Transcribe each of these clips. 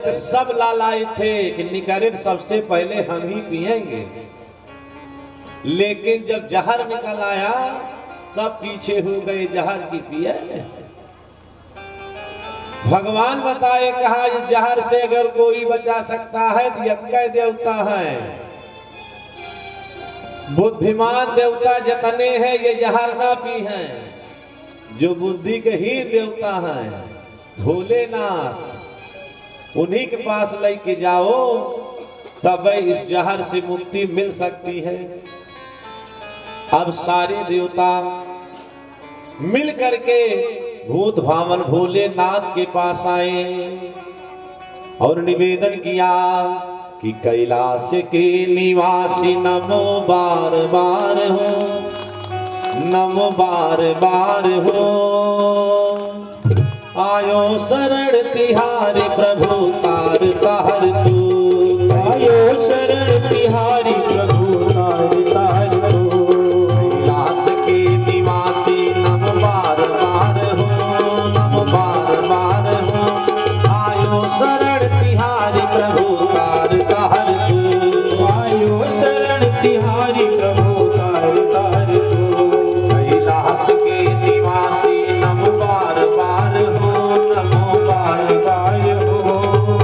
सब लालाए थे कि निकरेट सबसे पहले हम ही पिएंगे, लेकिन जब जहर निकल आया सब पीछे हो गए जहर की पिए। भगवान बताए कहा इस जहर से अगर कोई बचा सकता है तो यज्ञ देवता है, बुद्धिमान देवता जतने हैं ये जहर ना पी हैं, जो बुद्धि के ही देवता हैं भोलेनाथ, उन्हीं के पास लेके जाओ तब इस जहर से मुक्ति मिल सकती है। अब सारे देवता मिल करके भूत भावन भोलेनाथ के पास आए और निवेदन किया कि कैलाश के निवासी नमो बार बार हो, नमो बार बार हो, आयो शरण तिहारी प्रभु तार तार तू, आयो शरण तिहारी प्रभु तार तार तू, कैलाश के निवासी नम बार बार हो, नम बार बार हो, आयो शरण तिहारी प्रभु तार तार तू, आयो शरण तिहारी प्रभु तार तार तू, कैलाश के निवासी नम बार बार हो, नमो बार बार हो,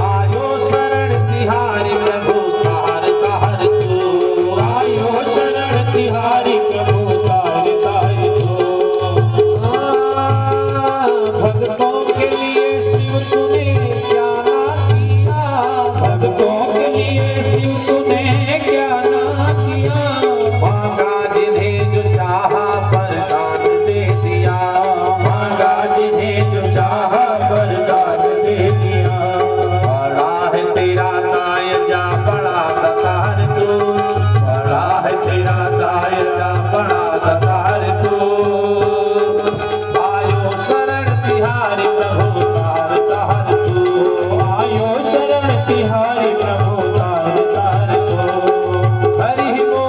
आयो शरण तिहारी प्रभु तार तार तू, आयो शरण तिहारी प्रभु तार तार तू। भक्तों के लिए शिव तूने क्या ना किया, भक्तों के लिए शिव तूने क्या ना किया, मांगा जिन्हें जो चाहा वरदान दे दिया, मांगा जिन्हें जो चाहा वरदान दे दिया, बड़ा है तेरा दायरा बड़ा दातार तू, बड़ा है तेरा दायरा बड़ा दातार तू, आयो शरण तिहारी प्रभु तार तार तू, आयो शरण तिहारी प्रभु तार तार तू। हरि बोल।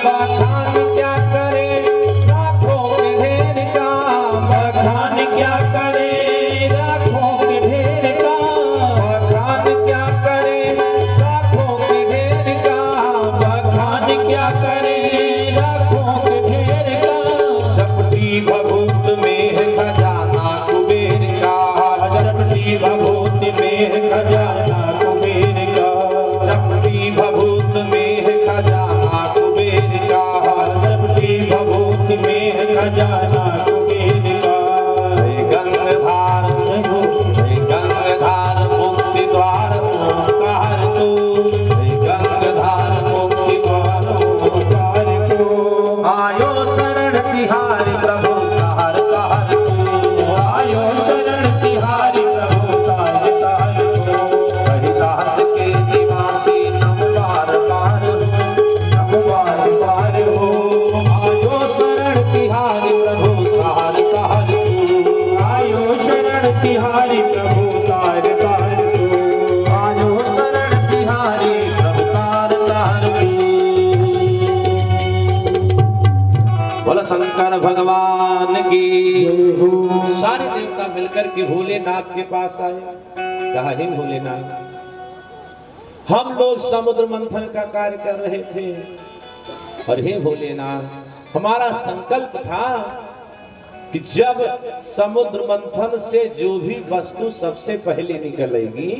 बखान क्या करे लाखों के ढेर का, बखान क्या करे लाखों के ढेर का, बखान क्या करे लाखों के ढेर का, बखान क्या करे लाखों के ढेर का, चपटी भभूत में है खजाना कुबेर का, चपटी भभूत में है खजाना कुबेर का, चपटी भभूत में है खजाना कुबेर का, चपटी भभूत में है खजाना कुबेर का, हे गंगाधार हे गंगाधार मुक्ति द्वार ओंकार तू, हे गंगाधार मुक्ति द्वार ओंकार तू, आयो शरण तिहारी प्रभु तार तार तू, आयो शरण तिहारी प्रभु तार तार तू, कैलाश के निवासी नम बार बार हो, नम बार बार हो, आयो शरण तिहारी प्रभु तार तार तू, आयो शरण तिहारी प्रभु तार तार तू, आयो शरण तिहारी प्रभु तार तार तू। बोला शंकर भगवान की। सारे देवता मिलकर के भोलेनाथ के पास आए, कहा हे भोलेनाथ हम लोग समुद्र मंथन का कार्य कर रहे थे और हे भोलेनाथ हमारा संकल्प था कि जब समुद्र मंथन से जो भी वस्तु सबसे पहले निकलेगी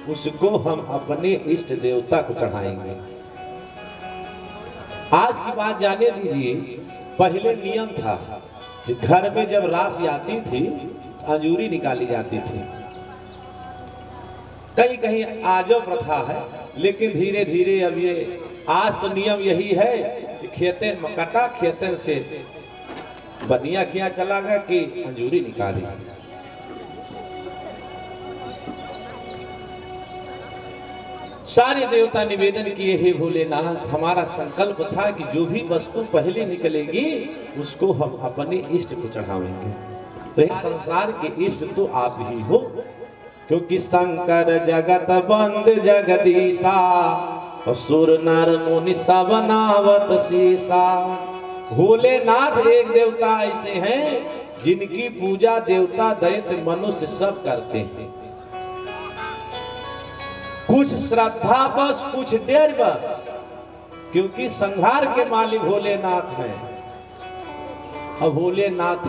उसको हम अपने इष्ट देवता को चढ़ाएंगे। आज की बात जाने दीजिए, पहले नियम था कि घर में जब राशि आती थी अंजूरी निकाली जाती थी कहीं कहीं आजो प्रथा है, लेकिन धीरे धीरे अब ये आज तो नियम यही है कि खेते कटा, खेतन से बनिया खिया चला गया कि अंजूरी निकाली। सारे देवता निवेदन किए, हे भोलेनाथ, हमारा संकल्प था कि जो भी वस्तु पहले निकलेगी उसको हम अपने इष्ट को चढ़ावेंगे। तो इस संसार के इष्ट तो आप ही हो, क्योंकि शंकर जगत बंद जगदीशा और सुर नर मुनि सब बनावत शीशा। भोलेनाथ एक देवता ऐसे हैं जिनकी पूजा देवता दैत्य मनुष्य सब करते हैं। कुछ श्रद्धा बस, कुछ डर बस, क्योंकि संहार के मालिक भोलेनाथ हैं। और भोलेनाथ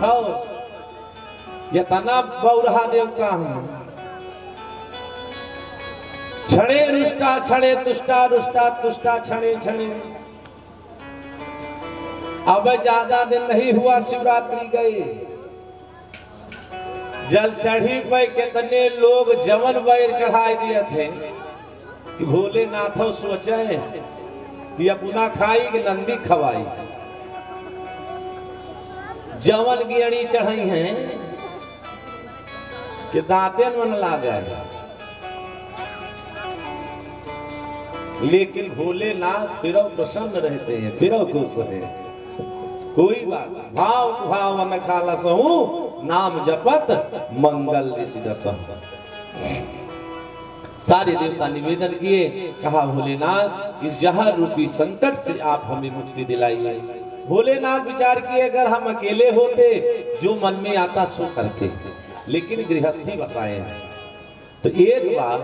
यतना बौरहा देवता है, क्षणे रुष्टा क्षणे तुष्टा, रुष्टा तुष्टा क्षणे क्षणे। अब ज्यादा दिन नहीं हुआ, शिवरात्रि गई, जल चढ़ी पे कितने लोग जवन बैर चढ़ाई दिए थे कि भोलेनाथ सोचे कि अपना खाई कि नंदी खवाई। जवन गियड़ी चढ़ाई हैं कि दांते मन ला गए, लेकिन भोलेनाथ फिर प्रसन्न रहते हैं, फिर खुश है। कोई बात भाव भाव न खाला सहू, नाम जपत मंगल दिशि दसहु। सारे देवता निवेदन किए, कहा भोलेनाथ इस जहर रूपी संकट से आप हमें मुक्ति दिलाइए। भोलेनाथ विचार किए, अगर हम अकेले होते जो मन में आता सो करते, लेकिन गृहस्थी बसाए हैं तो एक बार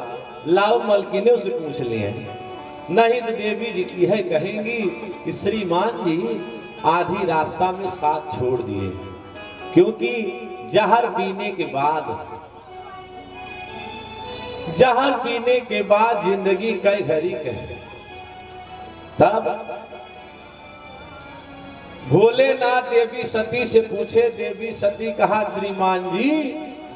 लाओ मलकिनी से पूछ लिए, नहीं तो देवी जी की है कहेंगी कि श्रीमान जी आधी रास्ता में साथ छोड़ दिए, क्योंकि जहर पीने के बाद जिंदगी कई घड़ी कहे। तब भोलेनाथ देवी सती से पूछे, देवी सती कहा, श्रीमान जी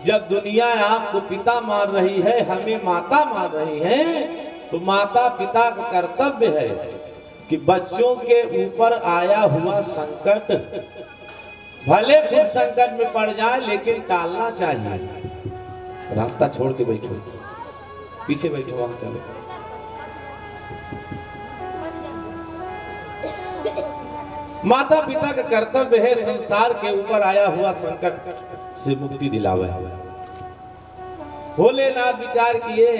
जब दुनिया आपको पिता मान रही है, हमें माता मान रही है, तो माता पिता का कर्तव्य है कि बच्चों के ऊपर आया हुआ संकट भले खुद संकट में पड़ जाए लेकिन टालना चाहिए। रास्ता छोड़ के बैठो, पीछे बैठो, वहां चलो। माता पिता का कर्तव्य है संसार के ऊपर आया हुआ संकट से मुक्ति दिलावे। भोलेनाथ विचार किए,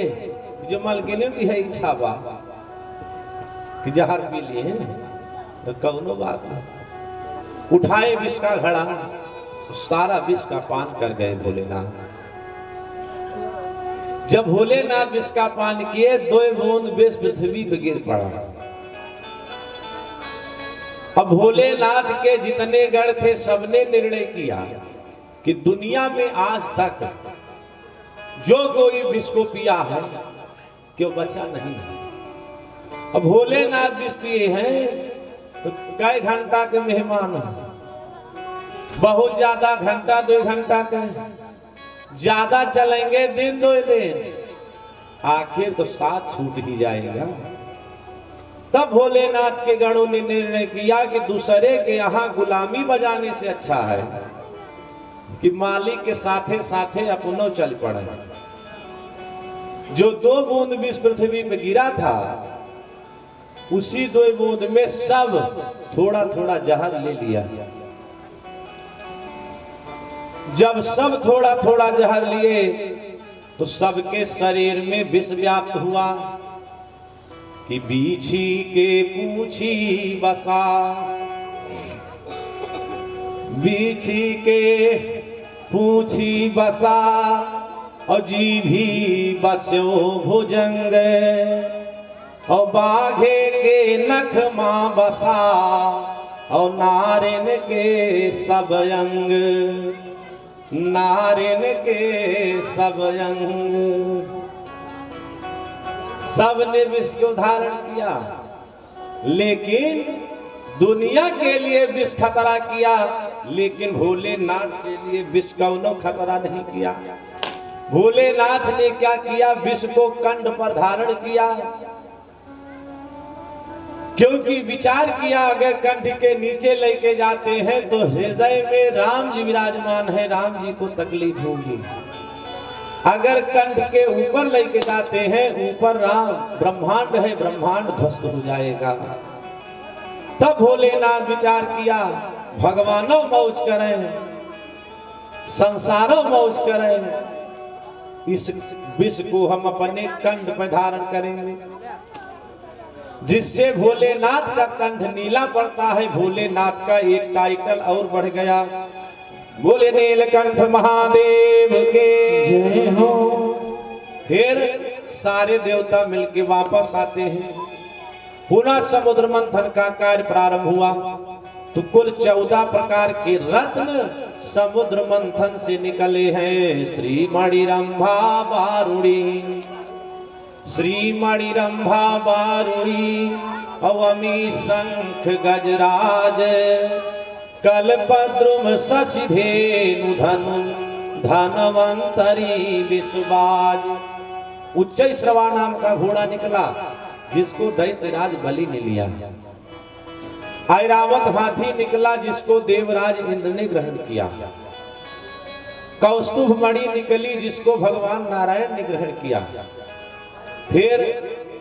जो मलकिनी की है इच्छा बा कि जहर पी लिए तो कौनो बात नहीं, उठाए विष का घड़ा, सारा विष का पान कर गए भोलेनाथ। जब भोलेनाथ विष का पान किए, 2 बूंद विष पृथ्वी पे गिर पड़ा। अब भोलेनाथ के जितने गण थे सबने निर्णय किया कि दुनिया में आज तक जो कोई विष को पिया है क्यों बचा नहीं है। अब भोलेनाथ विष पिए हैं तो कई घंटा के मेहमान हैं, बहुत ज्यादा घंटा 2 घंटा के, ज्यादा चलेंगे दिन 2 दिन, आखिर तो साथ छूट ही जाएगा। तब भोलेनाथ के गणों ने निर्णय किया कि दूसरे के यहाँ गुलामी बजाने से अच्छा है कि मालिक के साथे साथे अपनों चल पड़े। जो 2 बूंद विष पृथ्वी पे गिरा था, उसी 2 बूंद में सब थोड़ा थोड़ा जहर ले लिया। जब सब थोड़ा थोड़ा जहर लिए तो सबके शरीर में विष व्याप्त हुआ कि बीछी के पूछी बसा, बीछी के पूछी बसा, और जीभी बस्यो भुजंग, और बाघे के नख मां बसा, और नारिन के सब अंग, नारिन के सब अंग। सबने विष को धारण किया, लेकिन दुनिया के लिए विष खतरा किया, लेकिन भोलेनाथ के लिए विष कौनो खतरा नहीं किया। भोलेनाथ ने क्या किया, विष को कंठ पर धारण किया, क्योंकि विचार किया अगर कंठ के नीचे लेके जाते हैं तो हृदय में राम जी विराजमान है, राम जी को तकलीफ होगी। अगर कंठ के ऊपर लेके जाते हैं, ऊपर राम ब्रह्मांड है, ब्रह्मांड ध्वस्त हो जाएगा। तब भोलेनाथ विचार किया भगवानों मौज करें, संसारों मौज करें, इस विष को हम अपने कंठ पर धारण करेंगे, जिससे भोलेनाथ का कंठ नीला पड़ता है। भोलेनाथ का एक टाइटल और बढ़ गया, बोले नीलकंठ महादेव के जय हो। फिर सारे देवता मिलके वापस आते हैं। पुनः समुद्र मंथन का कार्य प्रारंभ हुआ तो कुल 14 प्रकार के रत्न समुद्र मंथन से निकले हैं। श्री मणिरंभा बारुणी, श्री मणिरंभा बारुणी, अवमी शंख गजराज, कल्पद्रुम शशिधेनु धनु, धनवंतरी विश्वबाज। उच्च श्रवा नाम का घोड़ा निकला जिसको दैत्यराज बलि ने लिया। ऐरावत हाथी निकला जिसको देवराज इंद्र ने ग्रहण किया। कौस्तुभ मणि निकली जिसको भगवान नारायण ने ग्रहण किया। फिर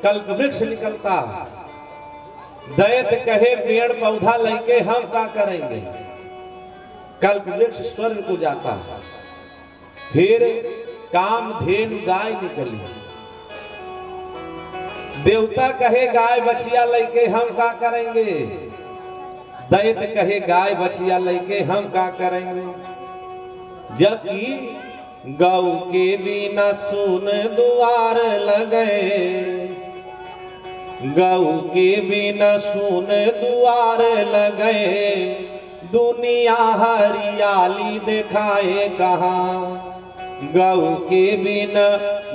कल्प वृक्ष निकलता, दैत्य कहे पेड़ पौधा लेके हम क्या करेंगे, कल्प वृक्ष स्वर्ग को जाता। फिर कामधेनु गाय निकली, देवता कहे गाय बछिया लेके हम क्या करेंगे, दैत्य कहे गाय बछिया लेके हम क्या करेंगे। जबकि गौ के बिना सुन द्वार लगे, गौ के बिना सुन द्वार लगे, दुनिया हरियाली दिखाए कहाँ। गौ के बिना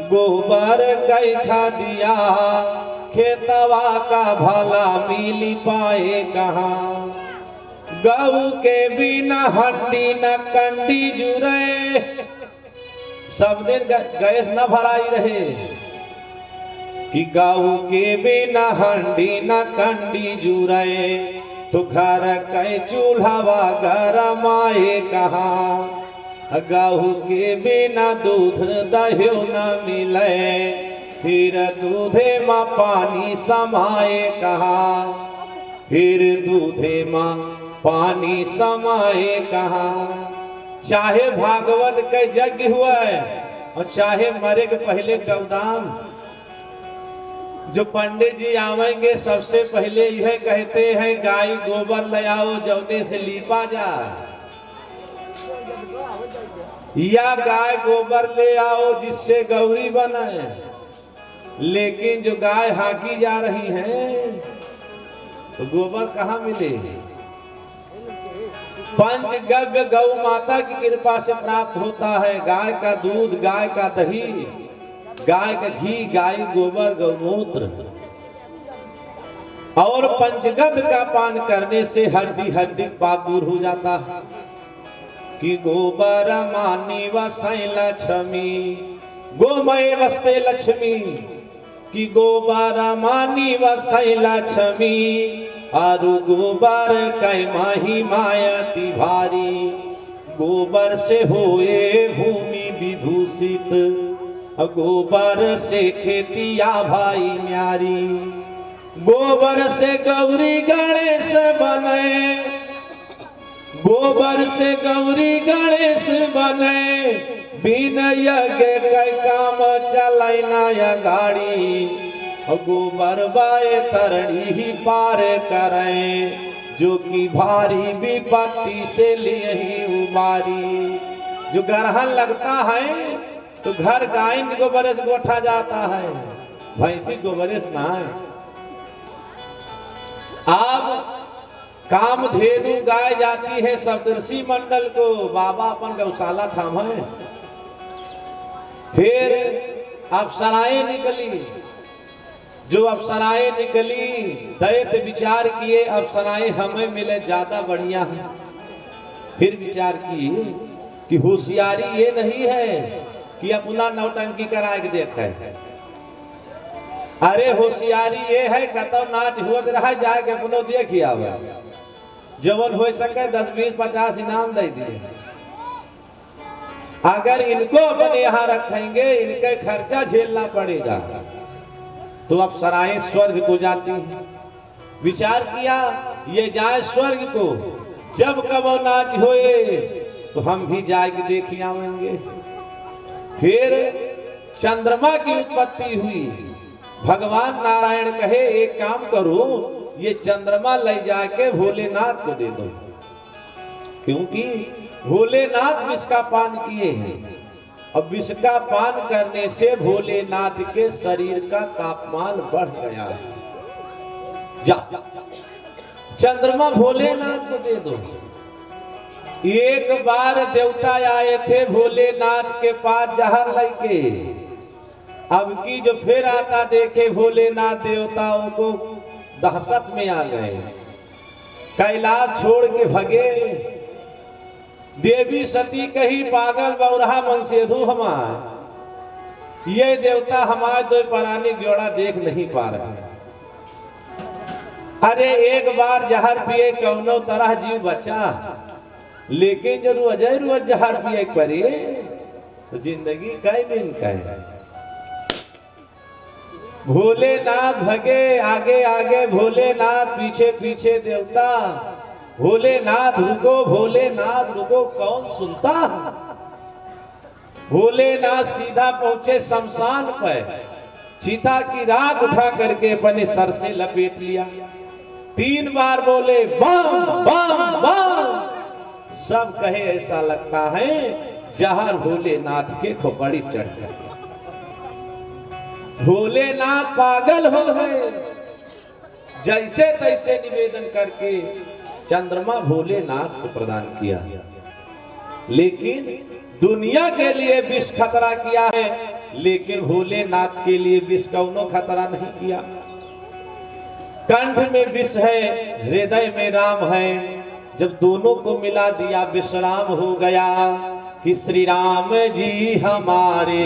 गोबर कई खा दिया, खेतवा का भला मिल पाए कहाँ। गौ के बिना हड्डी न कंडी जुरे, सब दिन गैस न भराई रहे। कि गौ के बिना हंडी न कंडी जुरे, तो घर के चूल्हा गरमाए कहाँ। गऊ के बिना दूध दही न मिले, फिर दूधे माँ पानी समाए कहाँ। फिर दूधे माँ पानी समाए कहाँ। चाहे भागवत के यज्ञ हुआ और चाहे मरे के पहले गौदान, जो पंडित जी आवेंगे सबसे पहले यह कहते हैं गाय गोबर ले आओ जौने से लीपा जा, या गाय गोबर ले आओ जिससे गौरी बने। लेकिन जो गाय हाकी जा रही है तो गोबर कहाँ मिले। पंचगव्य गौ माता की कृपा से प्राप्त होता है। गाय का दूध, गाय का दही, गाय का घी, गाय गोबर, गौमूत्र और पंचगव्य का पान करने से हड्डी हड्डी पाप दूर हो जाता है। कि गोबर मानी वसै लक्ष्मी, गोमय वस्ते लक्ष्मी। कि गोबर मानी वसै लक्ष्मी, आरु गोबर कै माही मायती भारी। गोबर से होए भूमि विभूषित, गोबर से खेतिया भाई न्यारी। गोबर से गौरी गणेश बने, गोबर से गौरी गणेश बने। बिन यज्ञ कै काम चलै ना गाड़ी, गोबर बाए तरणी ही पार करें। जो कि भारी विपत्ति से लिए ही उबारी। जो ग्रहण लगता है तो घर गाय के गोबर से गोठा जाता है, भैंसी गोबर से नहाए। अब कामधेनु गाय जाती है सप्तर्षि मंडल को, बाबा अपन गौशाला थामे। फिर अप्सराएं निकली, जो अप्सराएं निकली दैत्य विचार किए अप्सराएं हमें मिले ज्यादा बढ़िया है। फिर विचार किए कि होशियारी ये नहीं है कि अपना नौटंकी करा के देखे। अरे होशियारी ये है कतो नाच होत रहा जाए के अपनो देखी आवे, जवन हो सके 10 20 50 इनाम दे दिए। अगर इनको अपने यहाँ रखेंगे, इनके खर्चा झेलना पड़ेगा, तो अब सराय स्वर्ग को जाती है। विचार किया ये जाए स्वर्ग को, जब कबो नाच होए तो हम भी जाके देख आवेंगे। फिर चंद्रमा की उत्पत्ति हुई। भगवान नारायण कहे एक काम करो, ये चंद्रमा ले जाके भोलेनाथ को दे दो, क्योंकि भोलेनाथ विष का पान किए हैं और विष का पान करने से भोलेनाथ के शरीर का तापमान बढ़ गया है। जा चंद्रमा भोलेनाथ को दे दो। एक बार देवता आए थे भोलेनाथ के पास जहर लेके, अब की जो फिर आता देखे भोलेनाथ देवताओं को दहशत में आ गए, कैलाश छोड़ के भगे। देवी सती कही पागल बौरहा मन सेधु हमार, ये देवता हमारे दो पौराणिक जोड़ा देख नहीं पा रहे। अरे एक बार जहर पिए कौनो तरह जीव बचा, लेकिन जो रोज जहर पिए पड़े तो जिंदगी कई दिन कहे। भोलेनाथ भगे, आगे आगे भोलेनाथ, पीछे पीछे देवता। भोलेनाथ रुको, भोलेनाथ रुको, कौन सुनता। भोलेनाथ सीधा पहुंचे शमशान पर, चीता की राख उठा करके अपने सर से लपेट लिया। 3 बार बोले बम बम बम। सब कहे ऐसा लगता है जहर भोलेनाथ के खोपड़ी चढ़ गया। भोलेनाथ पागल हो गए। जैसे तैसे निवेदन करके चंद्रमा भोलेनाथ को प्रदान किया, लेकिन दुनिया के लिए विष खतरा किया है, लेकिन भोलेनाथ के लिए विष कौनो खतरा नहीं किया। कंठ में विष है, हृदय में राम है। जब दोनों को मिला दिया विश्राम हो गया कि श्री राम जी हमारे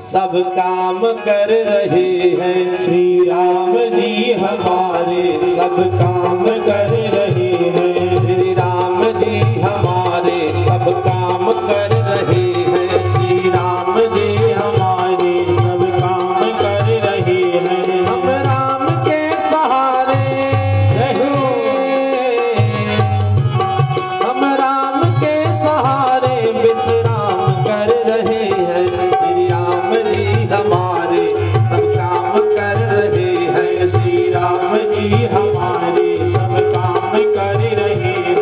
सब काम कर रहे हैं। श्री राम जी हमारे सब काम कर रहे हैं। श्री राम जी हमारे सब काम कर रहे हैं। श्री राम जी हमारे सब काम कर रहे हैं। हम राम के सहारे रहे, हम राम के सहारे विश्राम कर रहे हैं। श्री राम जी हमारे सब काम कर रहे हैं। श्री राम जी हमारे सब काम कर रहे हैं।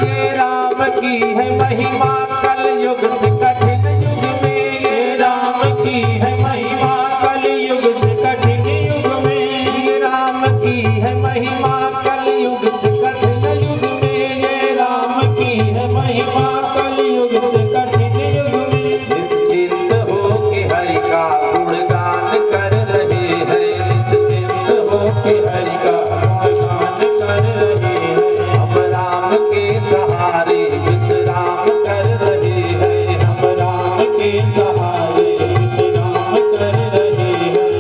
ये राम की है महिमा कल युग से कठिन युग में। ये राम की है महिमा कल युग से कठिन युग में। ये राम की है महिमा कल युग से कठिन युग में। ये राम की है महिमा कल युग से कठिन युग में। निश्चिंत हो के हरि का गुणगान कर रहे हैं। निश्चिंत हो के हरि का गुणगान कर रहे हैं। हम राम के सहारे विश्राम कर रहे हैं। हम राम के सहारे विश्राम कर रहे हैं।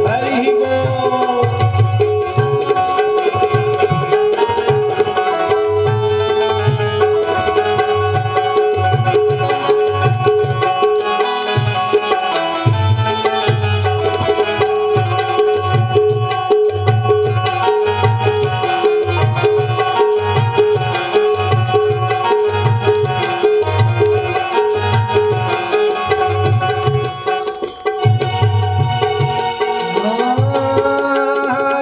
हरि बोल।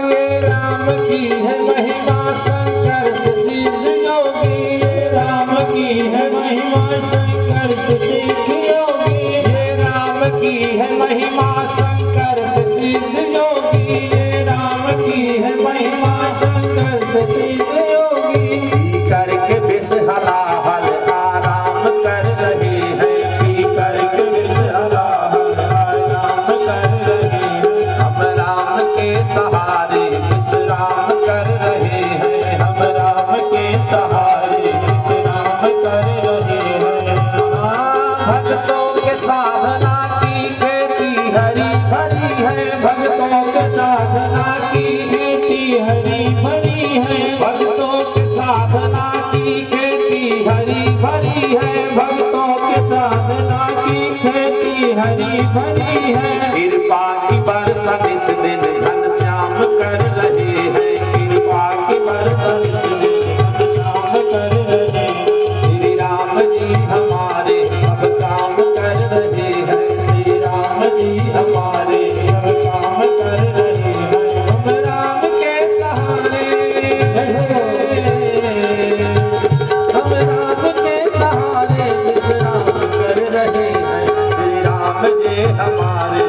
ये राम की है महिमा शंकर से सिद्ध योगी। ये राम की है महिमा शंकर से सिद्ध योगी। ये राम की है महिमा शंकर से सिद्ध योगी। ये राम की है महिमा शंकर से सिद्ध योगी। पी करके विष हलाहल आराम कर रहे हैं। पी करके विष हलाहल आराम कर रहे हैं। हम राम के सहारे विश्राम कर रहे हैं। हम राम के सहारे विश्राम कर रहे हैं। हरी भरी है भक्तों के साधना की खेती हरी भरी है भक्तों के साधना की खेती हरी भरी है भक्तों के साधना की खेती हरी भरी है कृपा की बरसत इस दिन घनश्याम कर रहे हैं कृपा की बरसत इस दिन घनश्याम कर रहे श्री राम जी हमारे सब काम कर रहे हैं श्री राम जी हमारे सब काम कर रहे हैं हम राम के सहारे हम राम के सहारे विश्राम कर रहे हैं श्री राम जी हमारे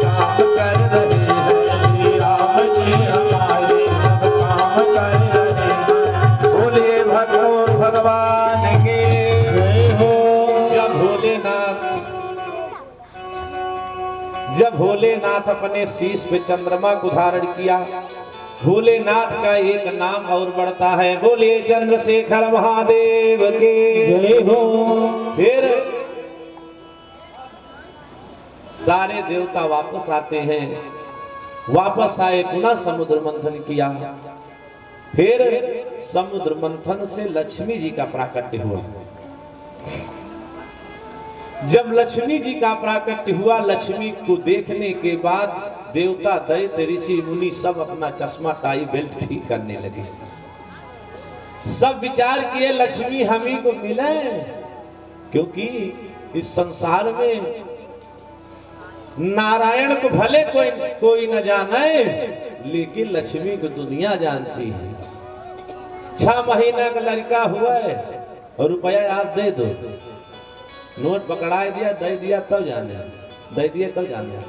काम कर रहे हैं श्री राम जी हमारे सब काम कर रहे हैं बोले भगवान भगवान के जय हो। जब भोलेनाथ अपने शीश पे चंद्रमा को धारण किया भोलेनाथ का एक नाम और बढ़ता है बोलिए चंद्रशेखर महादेव के जय हो। फिर सारे देवता वापस आते हैं वापस आए पुनः समुद्र मंथन किया फिर समुद्र मंथन से लक्ष्मी जी का प्राकट्य हुआ जब लक्ष्मी जी का प्राकट्य हुआ लक्ष्मी को देखने के बाद देवता दैत्य ऋषि मुनि सब अपना चश्मा टाई बेल्ट ठीक करने लगे सब विचार किए लक्ष्मी हम ही को मिले क्योंकि इस संसार में नारायण को भले कोई न जाने लेकिन लक्ष्मी को दुनिया जानती है 6 महीना का लड़का हुआ है और रुपया आप दे दो नोट पकड़ा दिया दे दिया तब जाने दे दिए तब जाने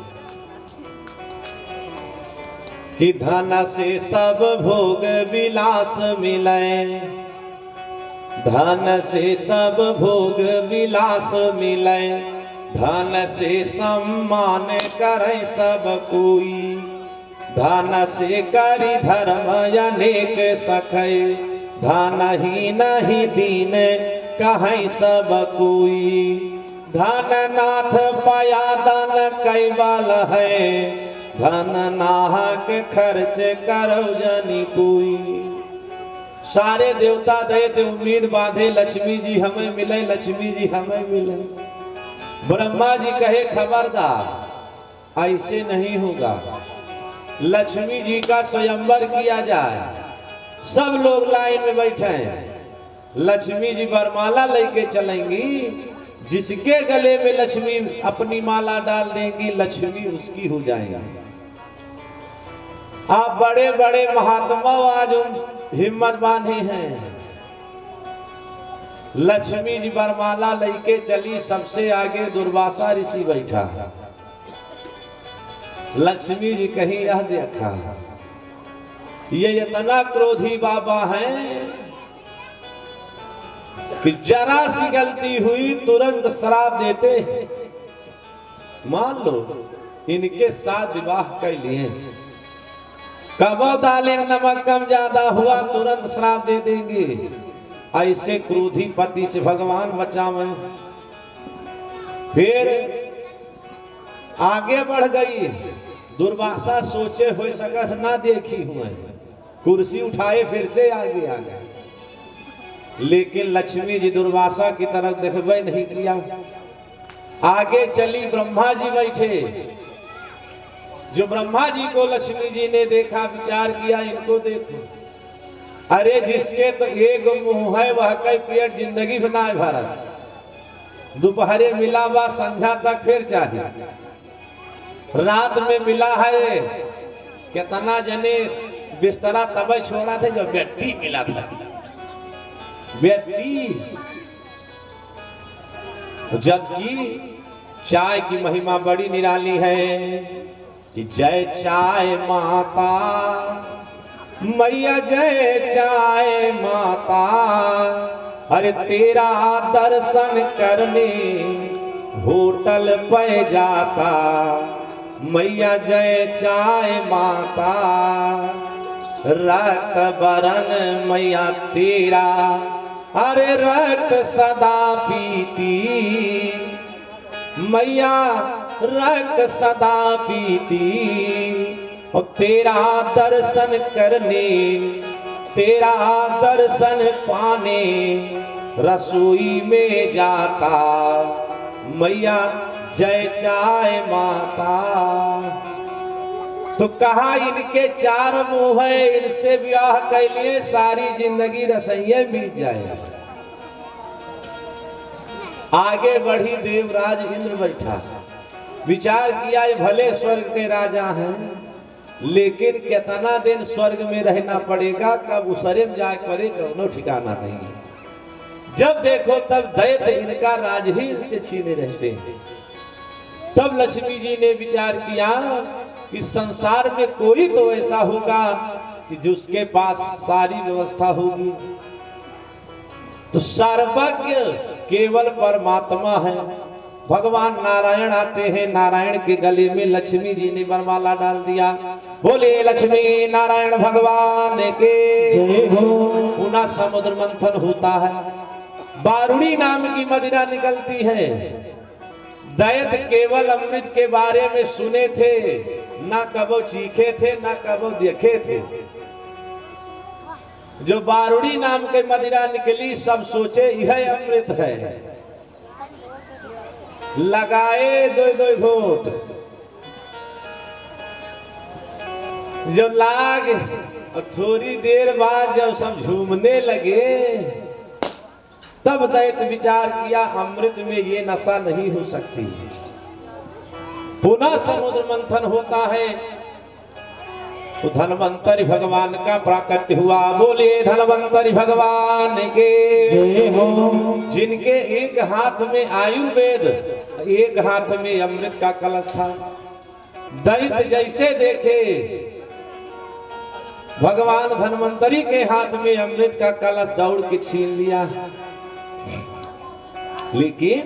कि धन से सब भोग विलास मिले धन से सब भोग विलास मिले धन से सम्मान करे सब कोई धन से करी धर्म अनेक सखे धन ही नहीं दीन कहीं सब कोई धन नाथ पाया धन कैबल है धन नाहक खर्च करो जनी कोई सारे देवता दैत्य उम्मीद बांधे लक्ष्मी जी हमें मिले लक्ष्मी जी हमें मिले ब्रह्मा जी कहे खबरदार ऐसे नहीं होगा लक्ष्मी जी का स्वयंवर किया जाए सब लोग लाइन में बैठे हैं लक्ष्मी जी वरमाला लेके चलेंगी जिसके गले में लक्ष्मी अपनी माला डाल देंगी लक्ष्मी उसकी हो जाएगी आप बड़े बड़े महात्मा आज हिम्मत बांधे हैं लक्ष्मी जी वरमाला लेके चली सबसे आगे दुर्वासा ऋषि बैठा लक्ष्मी जी कहीं यह देखा ये इतना क्रोधी बाबा हैं कि जरा सी गलती हुई तुरंत श्राप देते मान लो इनके साथ विवाह कर लिए कबो दाले नमक कम ज्यादा हुआ तुरंत श्राप दे देंगे ऐसे क्रोधी पति से भगवान बचावे फिर आगे बढ़ गई दुर्वासा सोचे हो सकत ना देखी हुए कुर्सी उठाए फिर से आगे आ गए लेकिन लक्ष्मी जी दुर्वासा की तरफ देखबे नहीं किया आगे चली ब्रह्मा जी बैठे जो ब्रह्मा जी को लक्ष्मी जी ने देखा विचार किया इनको देखो अरे जिसके तो एक मुंह है वह कई पेट जिंदगी में ना भरत दोपहरे मिला बा संध्या तक फिर चाहिए रात में मिला है कितना जने बिस्तरा तब छोड़ा थे जो बेटी मिला था बेटी जबकि चाय की महिमा बड़ी निराली है कि जय चाय माता मैया जय चाय माता अरे तेरा दर्शन करने होटल पे जाता मैया जय चाय माता रक्त बरन मैया तेरा अरे रक्त सदा पीती मैया रक्त सदा पीती, और तेरा दर्शन करने, तेरा दर्शन पाने रसोई में जाता, मैया जय चाय माता। तो कहा इनके चार मुंह है, इनसे ब्याह के लिए सारी जिंदगी रसैये बीत जाए। आगे बढ़ी देवराज इंद्र बैठा, विचार किया ये भले स्वर्ग के राजा हैं, लेकिन कितना दिन स्वर्ग में रहना पड़ेगा, कब उसरे में जाए पड़ेगा कोनो ठिकाना नहीं। जब देखो तब दैत्य इनका राज ही इससे छीने रहते हैं। तब लक्ष्मी जी ने विचार किया कि संसार में कोई तो ऐसा होगा कि जिसके पास सारी व्यवस्था होगी। तो सर्वज्ञ केवल परमात्मा है। भगवान नारायण आते हैं, नारायण के गले में लक्ष्मी जी ने वरमाला डाल दिया। बोले लक्ष्मी नारायण भगवान के जय हो। पुनः समुद्र मंथन होता है, बारुणी नाम की मदिरा निकलती है। दैत्य केवल अमृत के बारे में सुने थे, ना कबो चीखे थे, ना कबो देखे थे। जो बारुणी नाम के मदिरा निकली, सब सोचे यह अमृत है। लगाए दो दो घूंट, जो लाग थोड़ी देर बाद जब सब झूमने लगे, तब दैत्य विचार किया अमृत में ये नशा नहीं हो सकती। पुनः समुद्र मंथन होता है, तो धन्वंतरि भगवान का प्राकट्य हुआ। बोले धन्वंतरि भगवान के जय हो। जिनके एक हाथ में आयुर्वेद, एक हाथ में अमृत का कलश था। दैत्य जैसे देखे भगवान धन्वंतरि के हाथ में अमृत का कलश, दौड़ के छीन लिया। लेकिन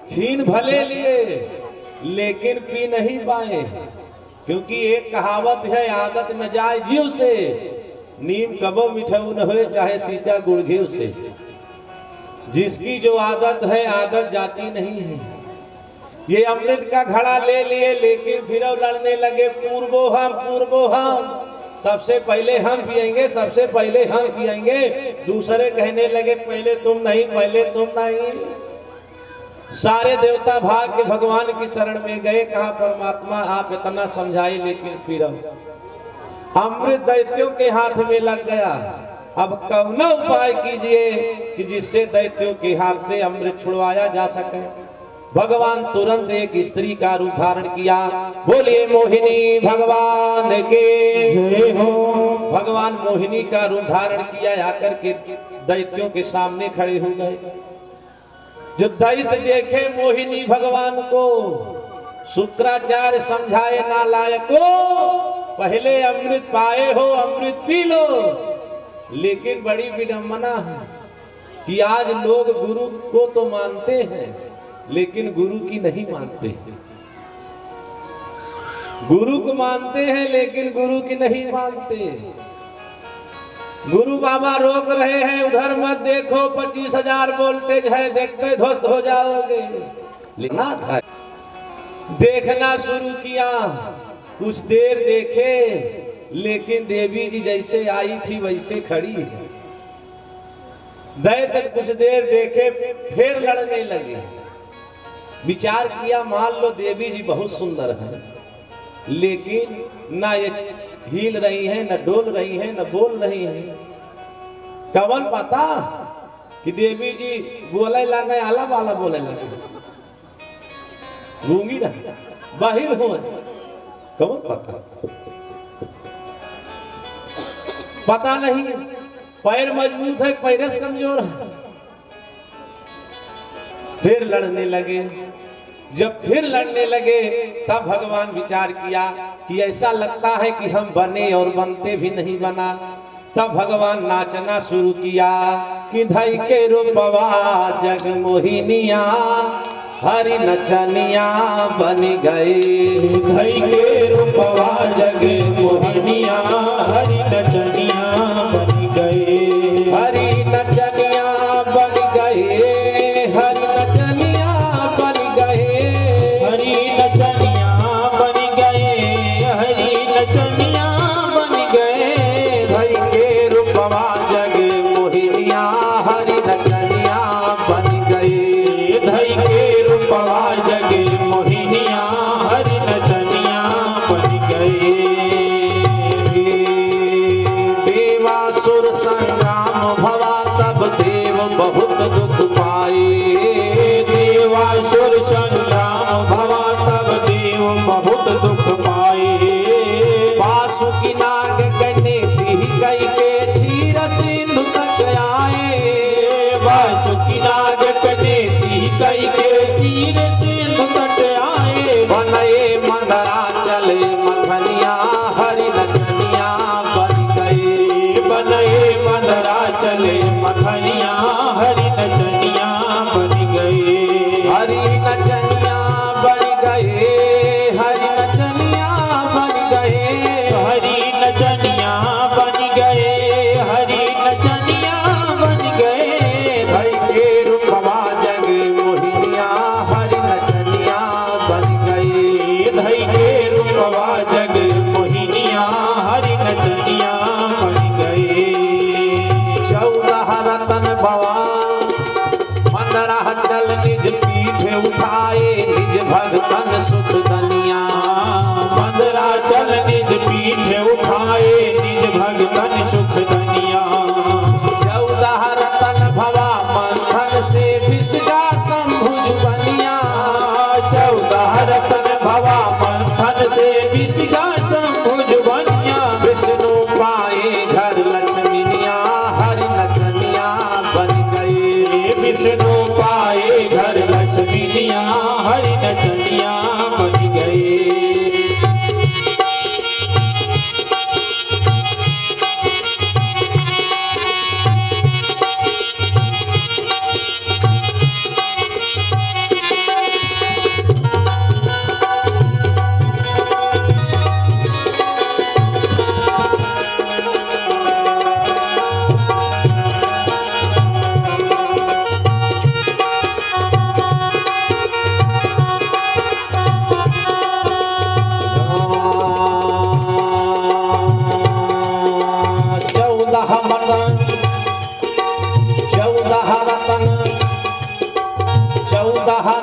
छीन भले लिए, लेकिन पी नहीं पाए, क्योंकि एक कहावत है, आदत न जाए जीव से, नीम कबो मिठाऊ न होए, चाहे सींचा गुड़ घी से। जिसकी जो आदत है, आदत जाती नहीं है। ये अमृत का घड़ा ले लिए, लेकिन फिर लड़ने लगे, पूर्वो हम, सबसे पहले हम पिएंगे, सबसे पहले हम पिएंगे। दूसरे कहने लगे पहले तुम नहीं, पहले तुम नहीं। सारे देवता भाग के भगवान की शरण में गए, कहा परमात्मा आप इतना समझाए, लेकिन फिर अमृत दैत्यों के हाथ में लग गया। अब कौन उपाय कीजिए कि जिससे दैत्यों के हाथ से अमृत छुड़वाया जा सके। भगवान तुरंत एक स्त्री का रूप धारण किया। बोलिए मोहिनी भगवान के जय हो। भगवान मोहिनी का रूप धारण किया, आकर के दैत्यों के सामने खड़े हो गए। जो दैत्य देखे मोहिनी भगवान को, शुक्राचार्य समझाए नालायको, पहले अमृत पाए हो, अमृत पी लो। लेकिन बड़ी विडंबना है कि आज लोग गुरु को तो मानते हैं, लेकिन गुरु की नहीं मानते। गुरु को मानते हैं, लेकिन गुरु की नहीं मानते। गुरु बाबा रोक रहे हैं, उधर मत देखो, 25,000 वोल्टेज है, देखते ध्वस्त हो जाओगे। लेना था, देखना शुरू किया, कुछ देर देखे, लेकिन देवी जी जैसे आई थी वैसे खड़ी है। दैत्य कुछ देर देखे, फिर लड़ने लगे। विचार किया मान लो देवी जी बहुत सुंदर है, लेकिन ना ये हिल रही है, न डोल रही है, न बोल रही है। कवन पता कि देवी जी बोले लगे, आला वाला बोले लगे, गूंगी ना बाहिर हो, कवन पता नहीं। पैर मजबूत है, पैर से कमजोर है। फिर लड़ने लगे। जब फिर लड़ने लगे, तब भगवान विचार किया कि ऐसा लगता है कि हम बने और बनते भी नहीं बना। तब भगवान नाचना शुरू किया कि धई के रूपवा जग मोहिनिया, हरि नचनिया बन गए। धई के रूपवा जग मोहिनिया, हरि नचनिया बन गए। हरि नचनिया बन गए, हरि नचनिया बन गए। हरि नचनिया बनए मंदरा चले मखनिया हरि नचनिया बन गए बनए मंदरा चले मखनिया हरि नचनिया बन गए हरि नचनिया बन गए हरि नचनिया बन गए हरि नचनिया बन गए हरि नचनिया बन गए धई के रूपवा जग मोहिनिया हरि नचनिया बन गए धई के रूपवा जग मोहिनिया हरि नचनिया बन गए 14 रतन भवा मंदरा चल निज पीठ उठाए निज भगतन सुख दनिया मंदरा चल निज पीठ उठाए निज भगतन सुख दनिया 14 रतन भवा मंथन से विसगा संभुज बनिया 14 रतन भवा मंथन से विसगा संभुज बनिया विष्णु पाए घर लक्ष्मीनिया हरि नचनिया बन गए विष्णु पाए घर लक्ष्मीनिया हरि नचनिया बन गए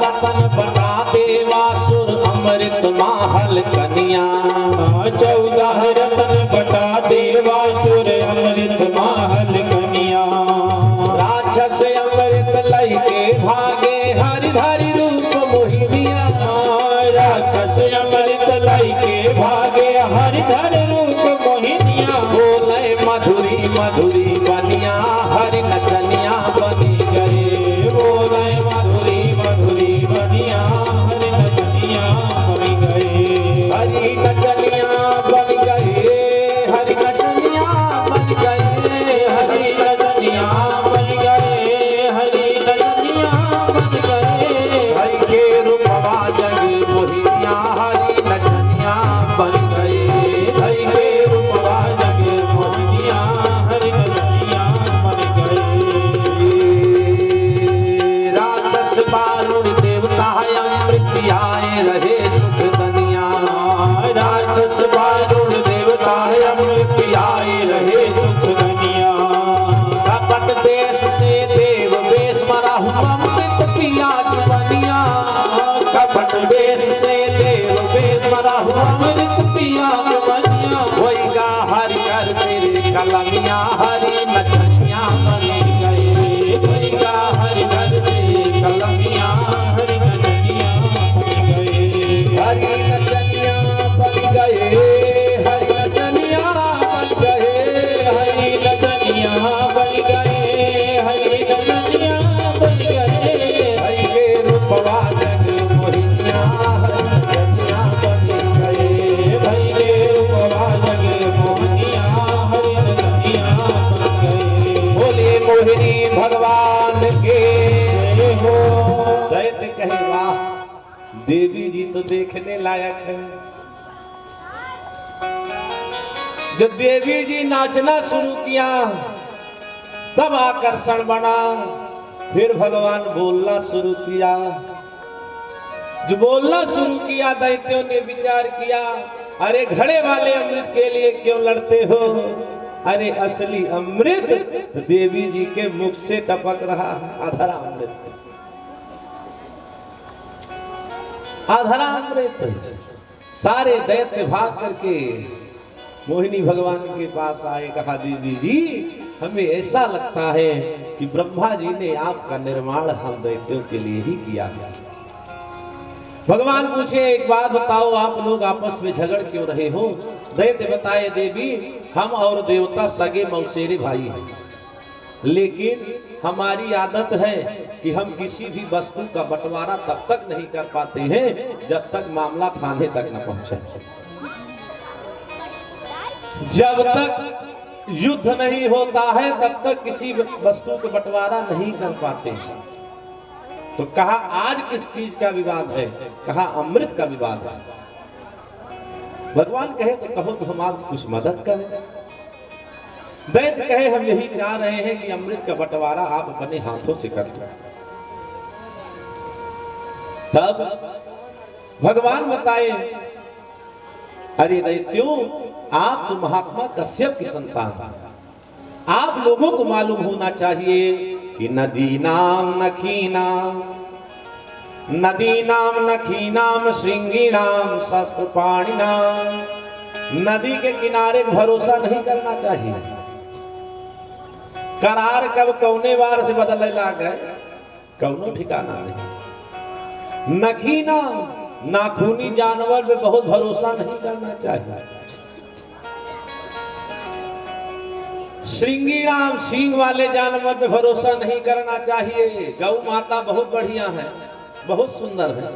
रतन बना देवासुर अमृत महल कनिया 14 रतन बटा देवासुर अमृत महल कनिया राक्षस अमृत लई के भागे हरिधारी रूप मोहिनिया राक्षस अमृत लाई के भागे हरिधर रूप मोहिनिया बोले मधुरी मधुरी बनिया हरि नचनिया बनी गए बोले मधुरी मधुरी बनिया हरि नचनिया बन गए हरि नचनिया बन गए हरि नचनिया बन गए हरि नचनिया बन गए हरि नचनिया बन गए हरि के रूपवा जग मोहिनिया हरि नचनिया बन गए हरि के रूपवा जग मोहिनिया हरि नचनिया बन गए राक्षस बालुर देवता अमृत आए रहे सुख दनिया राक्षस बारुण देवता अमृत आए रहे सुख दनिया कपट वेश से देव वेश मरा हुआ अमृत पिया की बनिया कपट वेश से देव वेश मरा हुआ अमृत पिया की बनिया वही गा हरि कर सिर कलमिया हरि नचनिया बन गए वही गा हरि कर सिर कलमिया हरि नचनिया बन गए हरि नचनिया बन गए हरि नचनिया बन गए हरि नचनिया बन गए हरि नचनिया बन गए हरि के रूपवा जग मोहिनिया हरि नचनिया बन गए हरि के रूपवा जग मोहनिया हरि नचनिया बन गए बोले मोहिनी भगवान के हो दैत्य कहे वाह देवी जी तो देखने लायक है। जब देवी जी नाचना शुरू किया तब आकर्षण बना। फिर भगवान बोलना शुरू किया। जो बोलना शुरू किया दैत्यों ने विचार किया, अरे घड़े वाले अमृत के लिए क्यों लड़ते हो? अरे असली अमृत तो देवी जी के मुख से टपक रहा है। अधरा अमृत, अधरा अमृत। सारे दैत्य भाग करके मोहिनी भगवान के पास आए, कहा देवी जी हमें ऐसा लगता है कि ब्रह्मा जी ने आपका निर्माण हम दैत्यों के लिए ही किया है। भगवान पूछे एक बात बताओ, आप लोग आपस में झगड़ क्यों रहे हो? दैत्य बताए देवी हम और देवता सगे मौसेरे भाई हैं, लेकिन हमारी आदत है कि हम किसी भी वस्तु का बंटवारा तब तक नहीं कर पाते हैं जब तक मामला थाने तक न पहुंचे। जब तक युद्ध नहीं होता है तब तक किसी वस्तु का बंटवारा नहीं कर पाते हैं। तो कहा आज किस चीज का विवाद है? कहा अमृत का विवाद है। भगवान कहे तो कहो तो हम आपकी कुछ मदद करें। दैत्य कहे हम यही चाह रहे हैं कि अमृत का बंटवारा आप अपने हाथों से कर दो। तब भगवान बताए, अरे दैत्यों, आप तो महात्मा कश्यप की संतान हैं। आप लोगों को मालूम होना चाहिए कि नदीनाम नखीनाम श्रृंगीणाम शस्त्रपाणिनाम, नदी के किनारे भरोसा नहीं करना चाहिए। करार कब कौने बार से बदले ला गए कौनो ठिकाना नहीं। नखीनाम, नाखूनी जानवर में बहुत भरोसा नहीं करना चाहिए। श्रृंगीणाम, सींग वाले जानवर में भरोसा नहीं करना चाहिए। गौ माता बहुत बढ़िया है, बहुत सुंदर है।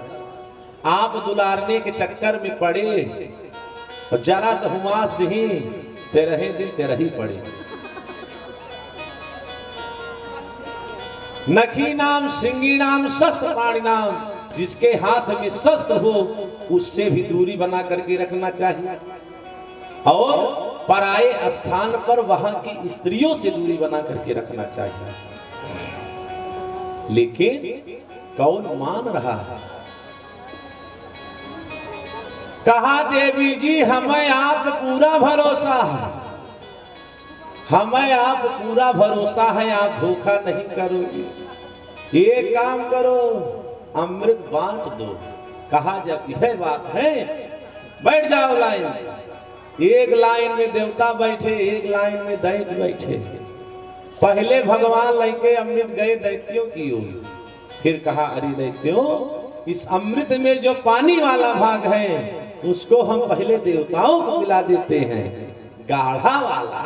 आप दुलारने के चक्कर में पड़े और जरा से हुमास दी, तेरह दिन तेरह ही पड़े। नखीनाम श्रृंगीणाम शस्त्रपाणिनाम, जिसके हाथ में शस्त्र हो उससे भी दूरी बना करके रखना चाहिए। और पराये स्थान पर वहां की स्त्रियों से दूरी बना करके रखना चाहिए। लेकिन कौन मान रहा है? कहा देवी जी हमें आप पूरा भरोसा है, हमें आप पूरा भरोसा है, आप धोखा नहीं करोगे। एक काम करो, अमृत बांट दो। कहा जब यह बात है बैठ जाओ लाइन से। एक लाइन में देवता बैठे, एक लाइन में दैत्य बैठे। पहले भगवान लेके अमृत गए दैत्यों की ओर। फिर कहा अरे दैत्यों, इस अमृत में जो पानी वाला भाग है उसको हम पहले देवताओं को पिला देते हैं, गाढ़ा वाला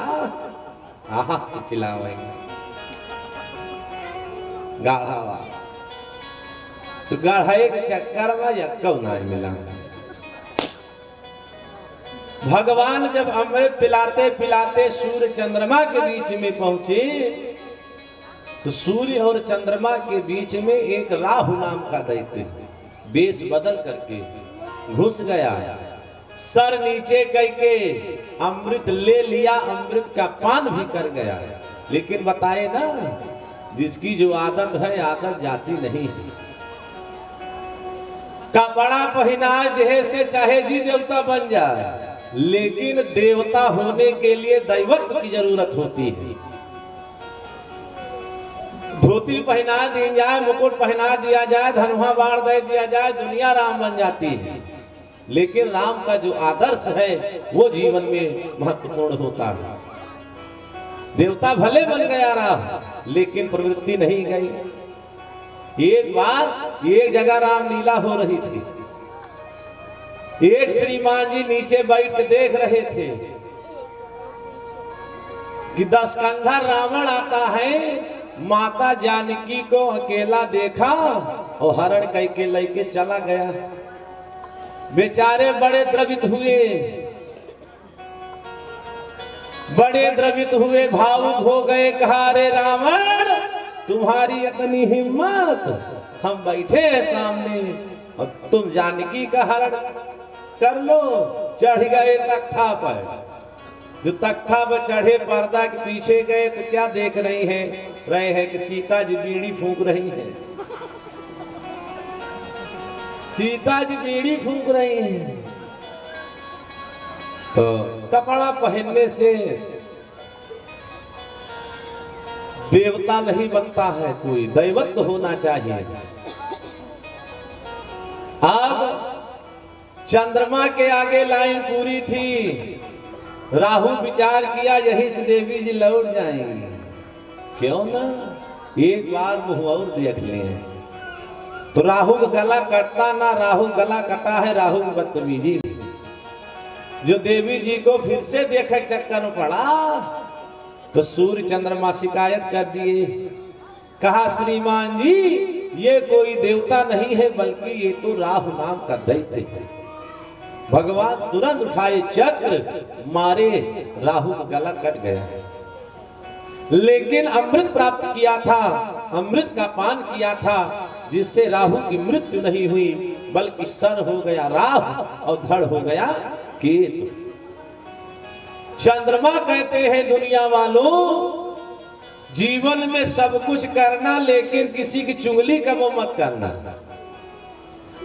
आहा पिलावेंगे, गाढ़ा वाला। तो गाढ़े के चक्कर में यक्कौ नहीं मिला। भगवान जब अमृत पिलाते पिलाते सूर्य चंद्रमा के बीच में पहुंचे तो सूर्य और चंद्रमा के बीच में एक राहु नाम का दैत्य वेश बदल करके घुस गया। सर नीचे करके अमृत ले लिया, अमृत का पान भी कर गया। लेकिन बताए ना, जिसकी जो आदत है आदत जाती नहीं है। कपड़ा पहना देह से चाहे जी देवता बन जाए, लेकिन देवता होने के लिए दैवत्व की जरूरत होती है। धोती पहना दी जाए, मुकुट पहना दिया जाए, धनुहा बाण दे दिया जाए, दुनिया राम बन जाती है। लेकिन राम का जो आदर्श है वो जीवन में महत्वपूर्ण होता है। देवता भले बन गया राम, लेकिन प्रवृत्ति नहीं गई। एक बार एक जगह राम लीला हो रही थी। एक श्रीमान जी नीचे बैठ के देख रहे थे कि 10 कंधा रावण आता है। माता जानकी को अकेला देखा और हरण कह के लेके चला गया। बेचारे बड़े द्रवित हुए, बड़े द्रवित हुए, भावुक हो गए। कहा अरे रावण, तुम्हारी इतनी हिम्मत, हम बैठे हैं सामने और तुम जानकी का हरण कर लो। चढ़ गए तख्ता पर। जो तख्ता पर चढ़े, पर्दा के पीछे गए तो क्या देख रहे हैं कि सीता जी बीड़ी फूंक रही है। सीता जी बीड़ी फूंक रही हैं। तो कपड़ा पहनने से देवता नहीं बनता है, कोई दैवत्व होना चाहिए। अब चंद्रमा के आगे लाइन पूरी थी। राहु विचार किया यही से देवी जी लौट जाएंगे, क्यों ना एक बार मुंह और देख लें। तो राहु का गला कटता ना, राहु गला कटा है राहु की बदतमीजी। जो देवी जी को फिर से देखे चक्कर में पड़ा तो सूर्य चंद्रमा शिकायत कर दिए। कहा श्रीमान जी ये कोई देवता नहीं है बल्कि ये तो राहु नाम का दैत्य है। भगवान तुरंत उठाए चक्र मारे, राहु का गला कट गया। लेकिन अमृत प्राप्त किया था, अमृत का पान किया था, जिससे राहु की मृत्यु नहीं हुई बल्कि सर हो गया राहु और धड़ हो गया केतु। चंद्रमा कहते हैं दुनिया वालों जीवन में सब कुछ करना लेकिन किसी की चुगली का वो मत करना।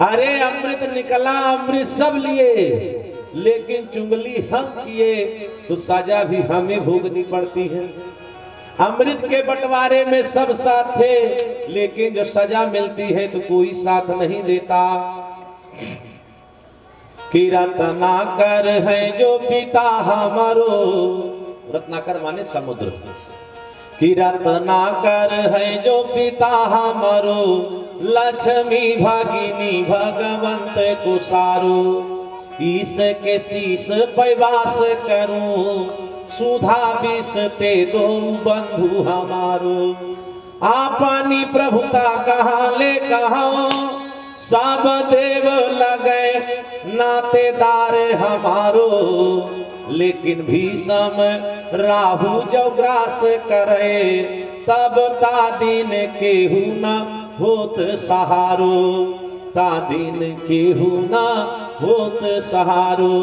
अरे अमृत निकला, अमृत सब लिए, लेकिन चुगली हम किए तो सजा भी हमें भोगनी पड़ती है। अमृत के बंटवारे में सब साथ थे, लेकिन जो सजा मिलती है तो कोई साथ नहीं देता। कि रत्नाकर है जो पिता हमारो, रत्नाकर माने समुद्र। कि रत्नाकर है जो पिता हमारो, लक्ष्मी भागिनी भगवंत कुसारो। इसके शीस पैवास करूं, सुधा विष ते दो बंधु हमारो। आपनी प्रभुता कहाँ ले कहो, सब देव लगे नातेदार हमारो। लेकिन भीषम राहु जो ग्रास करे, तब तादीन केहू न होत सहारो। तादीन केहू न होत सहारो।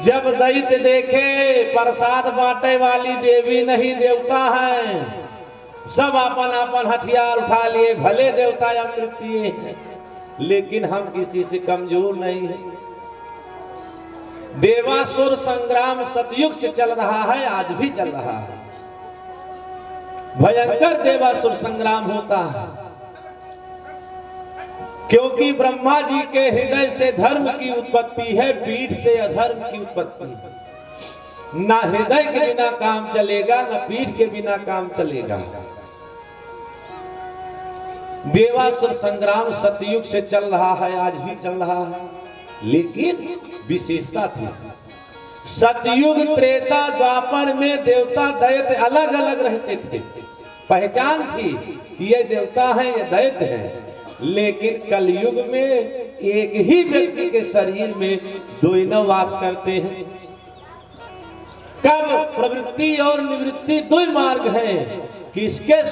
जब दैत्य देखे प्रसाद बांटे वाली देवी नहीं देवता है, सब अपन अपन हथियार उठा लिए। भले देवता अमृत पिए हैं, लेकिन हम किसी से कमजोर नहीं है। देवासुर संग्राम सतयुग से चल रहा है, आज भी चल रहा है। भयंकर देवासुर संग्राम होता है, क्योंकि ब्रह्मा जी के हृदय से धर्म की उत्पत्ति है, पीठ से अधर्म की उत्पत्ति। ना हृदय के बिना काम चलेगा, ना पीठ के बिना काम चलेगा। देवासुर संग्राम सतयुग से चल रहा है, आज भी चल रहा है, लेकिन विशेषता थी। सतयुग त्रेता द्वापर में देवता दैत्य अलग अलग रहते थे, पहचान थी ये देवता है ये दैत्य है। लेकिन कलयुग में एक ही व्यक्ति के शरीर में दोनों वास करते हैं। कब प्रवृत्ति और निवृत्ति दो मार्ग है, किसके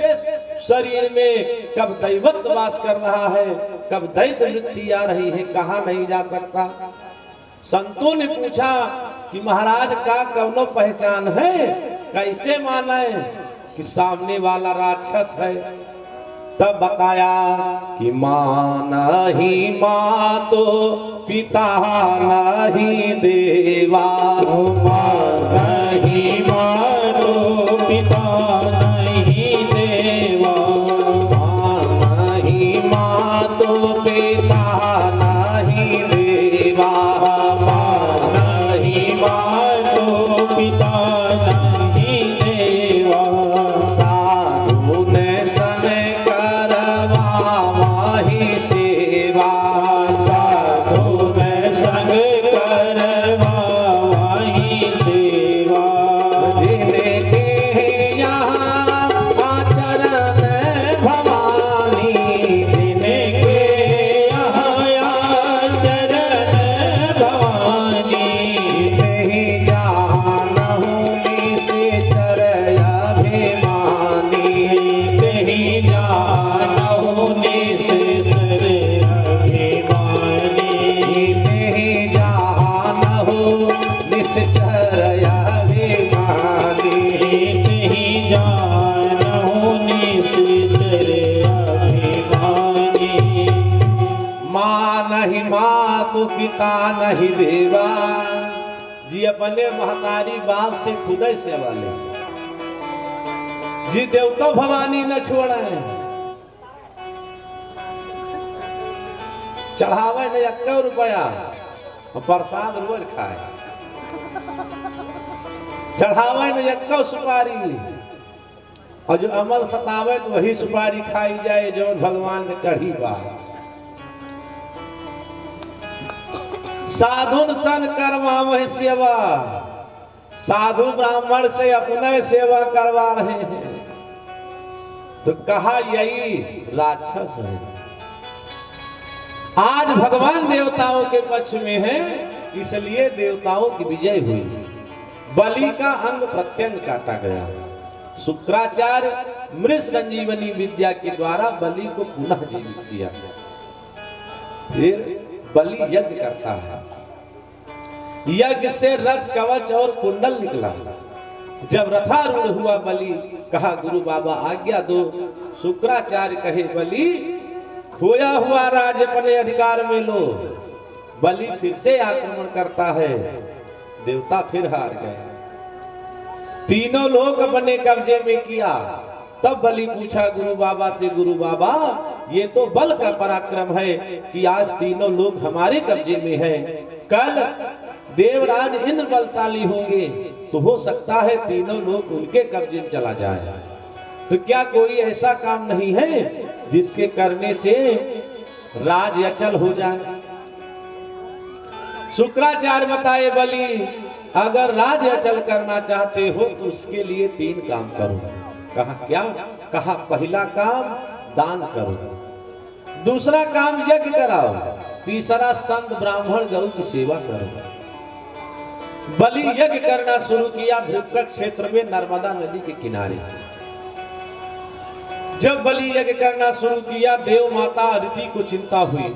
शरीर में कब दैवत्व वास कर रहा है, कब दैत्य वृत्ति आ रही है, कहां नहीं जा सकता। संतों ने पूछा कि महाराज का कौनो पहचान है, कैसे माने कि सामने वाला राक्षस है। तब बताया कि मां नहीं मां तो पिता नहीं देवा। मां नहीं मां तो पिता नहीं देवा। मां नहीं मां तो पिता नहीं देवा। मां नहीं मां तो पिता नहीं देवा। साधु ने सन करवा माही सेवा। साधु में संग करवा वही सेवा। जिनके यहाँ आचरण भवानी, जिनके यहाँ चरण भवानी। नहीं जानहूँ से चरया अभिमानी। कहीं जानहु निश्चर अभिमानी। नहीं जानहूँ निश्चर अभिमानी। कहीं जानहु निश्चर अभिमानी। माँ नहीं माँ तो पिता नहीं देवा। जी अपने महतारी बाप से खुदे सेवा ले। जी देवता भवानी न छोड़े, चढ़ावे न 1 रुपया और प्रसाद रोज खाए। चढ़ावे न 1 सुपारी और जो अमल सतावे तो वही सुपारी खाई जाए जो भगवान ने चढ़ी बा। साधुन सन करवा वही सेवा। साधु ब्राह्मण से अपने सेवा करवा रहे हैं। तो कहा यही राक्षस है। आज भगवान देवताओं के पक्ष में है, इसलिए देवताओं की विजय हुई। बलि का अंग प्रत्यंग काटा गया। शुक्राचार्य मृत संजीवनी विद्या के द्वारा बलि को पुनः जीवित किया। फिर बलि यज्ञ करता है। यज्ञ से रथ कवच और कुंडल निकला। जब रथारूढ़ हुआ बलि, कहा गुरु बाबा आज्ञा दो। शुक्राचार्य कहे बलि खोया हुआ राज अपने अधिकार में लो। बलि फिर से आक्रमण करता है। देवता फिर हार गए। तीनों लोग अपने कब्जे में किया। तब बलि पूछा गुरु बाबा से, गुरु बाबा ये तो बल का पराक्रम है कि आज तीनों लोग हमारे कब्जे में है। कल देवराज इंद्र बलशाली होंगे तो हो सकता है तीनों लोग उनके कब्जे में चला जाए। तो क्या कोई ऐसा काम नहीं है जिसके करने से राज अचल हो जाए? शुक्राचार्य बताए बलि अगर राज अचल करना चाहते हो तो उसके लिए 3 काम करो। कहा क्या? कहा पहला काम दान करो, दूसरा काम यज्ञ कराओ, तीसरा संत ब्राह्मण गौ की सेवा करो। बलि यज्ञ करना शुरू किया भूपक क्षेत्र में नर्मदा नदी के किनारे। जब बलि यज्ञ करना शुरू किया, देव माता अदिति को चिंता हुई।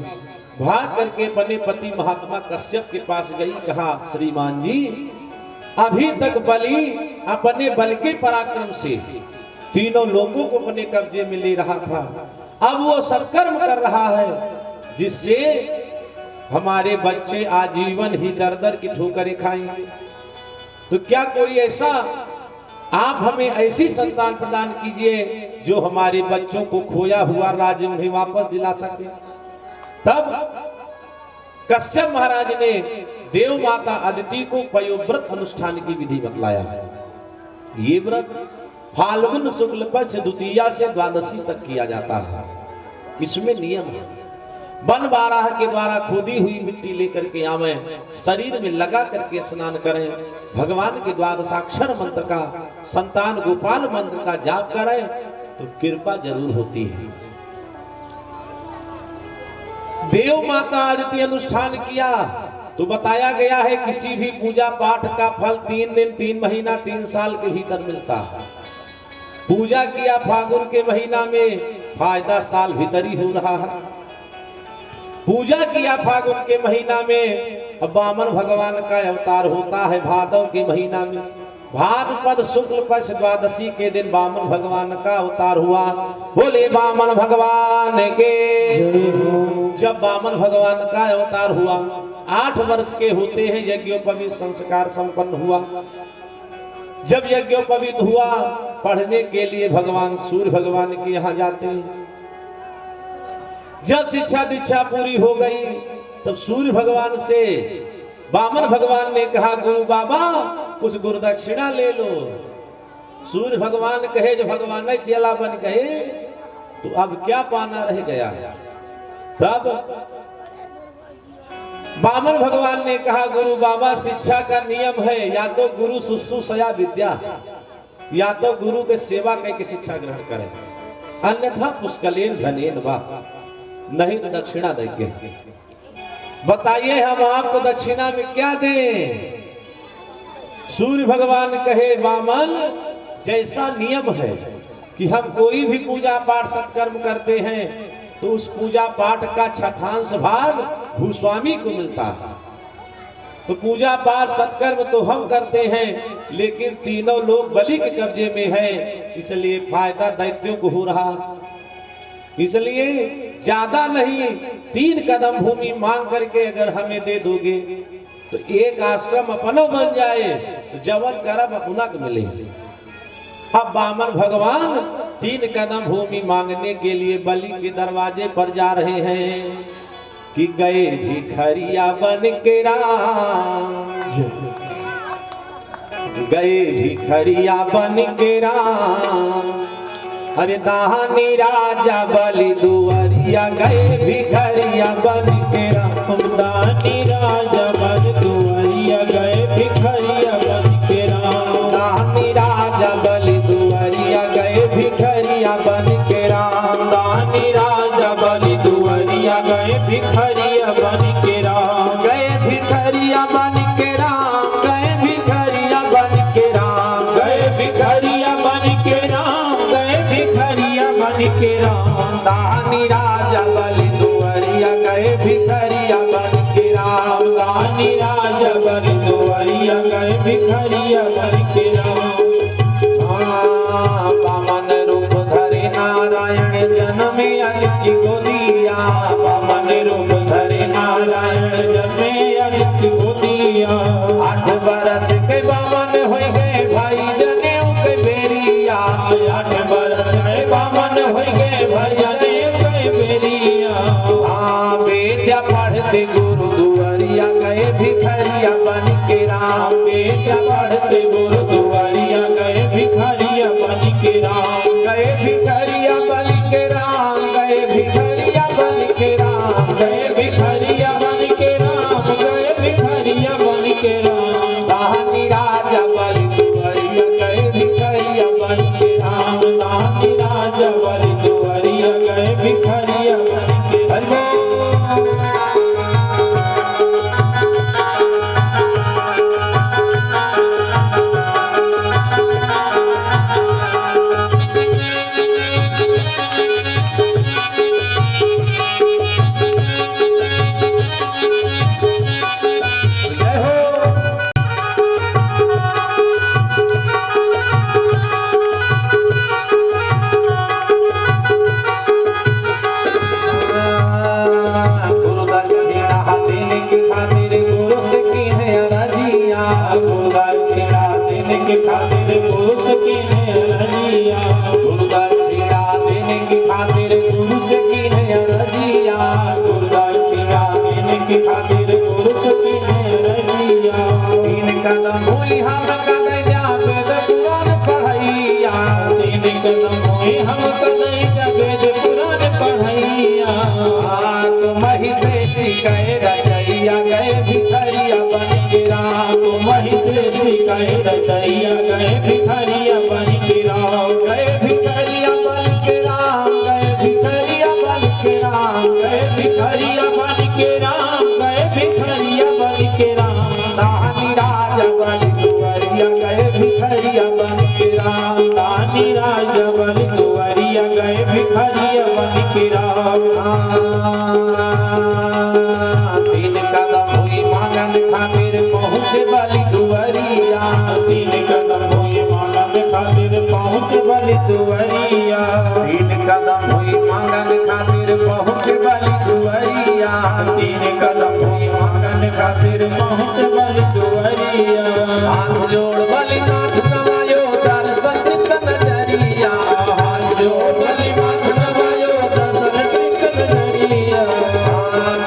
भाग करके अपने पति महात्मा कश्यप के पास गई। कहा श्रीमान जी, अभी तक बलि अपने बल के पराक्रम से तीनों लोगों को अपने कब्जे में ले रहा था। अब वो सत्कर्म कर रहा है जिससे हमारे बच्चे आजीवन ही दर दर की ठोकरें खाएंगे। तो क्या कोई ऐसा, आप हमें ऐसी संतान प्रदान कीजिए जो हमारे बच्चों को खोया हुआ राज्य उन्हें वापस दिला सके। तब कश्यप महाराज ने देव माता अदिति को पयोव्रत अनुष्ठान की विधि बतलाया। ये व्रत फाल्गुन शुक्ल पक्ष द्वितीया से द्वादशी तक किया जाता है। इसमें नियम है, वन बाराह के द्वारा खोदी हुई मिट्टी लेकर के आवे, शरीर में लगा करके स्नान करें, भगवान के द्वादशाक्षर मंत्र का, संतान गोपाल मंत्र का जाप करें तो कृपा जरूर होती है। देव माता अदिति अनुष्ठान किया तो बताया गया है किसी भी पूजा पाठ का फल 3 दिन, 3 महीना, 3 साल के भीतर मिलता है। पूजा किया फागुन के महीना में, फायदा साल भीतर ही हो रहा है। पूजा किया फागुन के महीना में, अब वामन भगवान का अवतार होता है भादव के महीना में। भाद्रपद शुक्ल पक्ष द्वादशी के दिन वामन भगवान का अवतार हुआ। बोले वामन भगवान के। जब वामन भगवान का अवतार हुआ, 8 वर्ष के होते हैं, यज्ञोपवीत संस्कार संपन्न हुआ। जब यज्ञोपवीत हुआ, पढ़ने के लिए भगवान सूर्य भगवान के यहाँ जाते हैं। जब शिक्षा दीक्षा पूरी हो गई तब सूर्य भगवान से वामन भगवान ने कहा गुरु बाबा कुछ गुरुदक्षिणा ले लो। सूर्य भगवान कहे जो भगवान नहीं चेला बन गए तो अब क्या पाना रह गया। तब वामन भगवान ने कहा गुरु बाबा शिक्षा का नियम है, या तो गुरु शुश्रूषया विद्या, या तो गुरु के सेवा करके शिक्षा ग्रहण करें, अन्यथा पुष्कलेन धनेन वा, नहीं तो दक्षिणा देंगे। बताइए हम आपको दक्षिणा में क्या दें? सूर्य भगवान कहे वामन जैसा नियम है कि हम कोई भी पूजा पाठ सत्कर्म करते हैं तो उस पूजा पाठ का 6वां भाग भूस्वामी को मिलता है। तो पूजा पाठ सत्कर्म तो हम करते हैं, लेकिन तीनों लोग बलि के कब्जे में हैं, इसलिए फायदा दैत्यों को हो रहा। इसलिए ज्यादा नहीं, 3 कदम भूमि मांग करके अगर हमें दे दोगे तो एक आश्रम अपना बन जाए तो जवन करब अपना को मिले। अब वामन भगवान 3 कदम भूमि मांगने के लिए बलि के दरवाजे पर जा रहे हैं कि गए भिखरिया बन के राम, गए भिखरिया बन के राम, अरे दानी राजा बलि दुआरिया गए भिखरिया बन के राम, दानी राजा बन दुआरिया गए भिखरिया बन के राम, दानी राजा बलि दुआरिया गए भिखरिया बन के राम। दानी राजा बलि दुआरिया गए भिखरिया बन के राम। दानी राजा बलि दुआरिया गए भिखरिया बन के राम। वामन रूप धरे नारायण जन्मे अदिति गोदिया। वामन रूप धरे नारायण जन्मे अदिति गोदिया। 8 बरस के वामन हो गए भाई जनेऊ के बेरिया। 8 बरस में वामन हो गए भाई जनेऊ के बेरिया। विद्या पढ़ते गुरु दुआरिया गए भिखरिया बन के राम। विद्या पढ़ते गुरु दुआरिया गए भिखरिया बन के राम। गए भिखरिया बन के राम। गए भिखरिया बन के राम। गए भिखरिया बन के राम। गए भिखरिया बन के राम। दानी राजा बलि दुआरिया गए भिखरिया बन के राम। दानी राजा बलि दुआरिया गए भिखरिया बन के राम। गुरु दक्षिणा देने की खातिर गुरु से की है अरजिया। गुरु दक्षिणा देने के खातिर गुरु से की है अरजिया। गुरु दक्षिणा देने की खातिर गुरु से की है अरजिया। गुरु दक्षिणा देने के खातिर गुरु से की है अरजिया। 3 कदम हुई हम कदैया वेद पुराण पढ़ैया। 3 कदम हुए हम कदैया वेद पुराण पढ़ैया। तुम ही श्रेष्ठी कहे रचैया गए भिखरिया बन के राम। तुम ही श्रेष्ठी कहे रचैया गए भिखरिया बन के राम। गए भिखरिया बन के राम। गए भिखरिया बन के राम। गए भिखरिया बन के राम। गए भिखरिया बन के राम। दानी राजा बलि दुआरिया गए भिखरिया बन के राम। दानी राजा बलि दुआरिया गए भिखरिया बन के राम। 3 कदम हुई मांगन खातिर पहुँचे बलि दुआरिया। 3 कदम हुए मांगन खातिर पहुँच बलि दुआरिया। 3 कदम हुई मांगन खातिर पहुँचे बलि दुआरिया। 3 कदम हुए मांगन खातिर पहुँच बलि दुआरिया। हाथ जोड़ बलि नाथ नवायो दर्शन चित्त नजरिया। हाथ जोड़ बलि नाथ नवायो दर्शन चित्त नजरिया।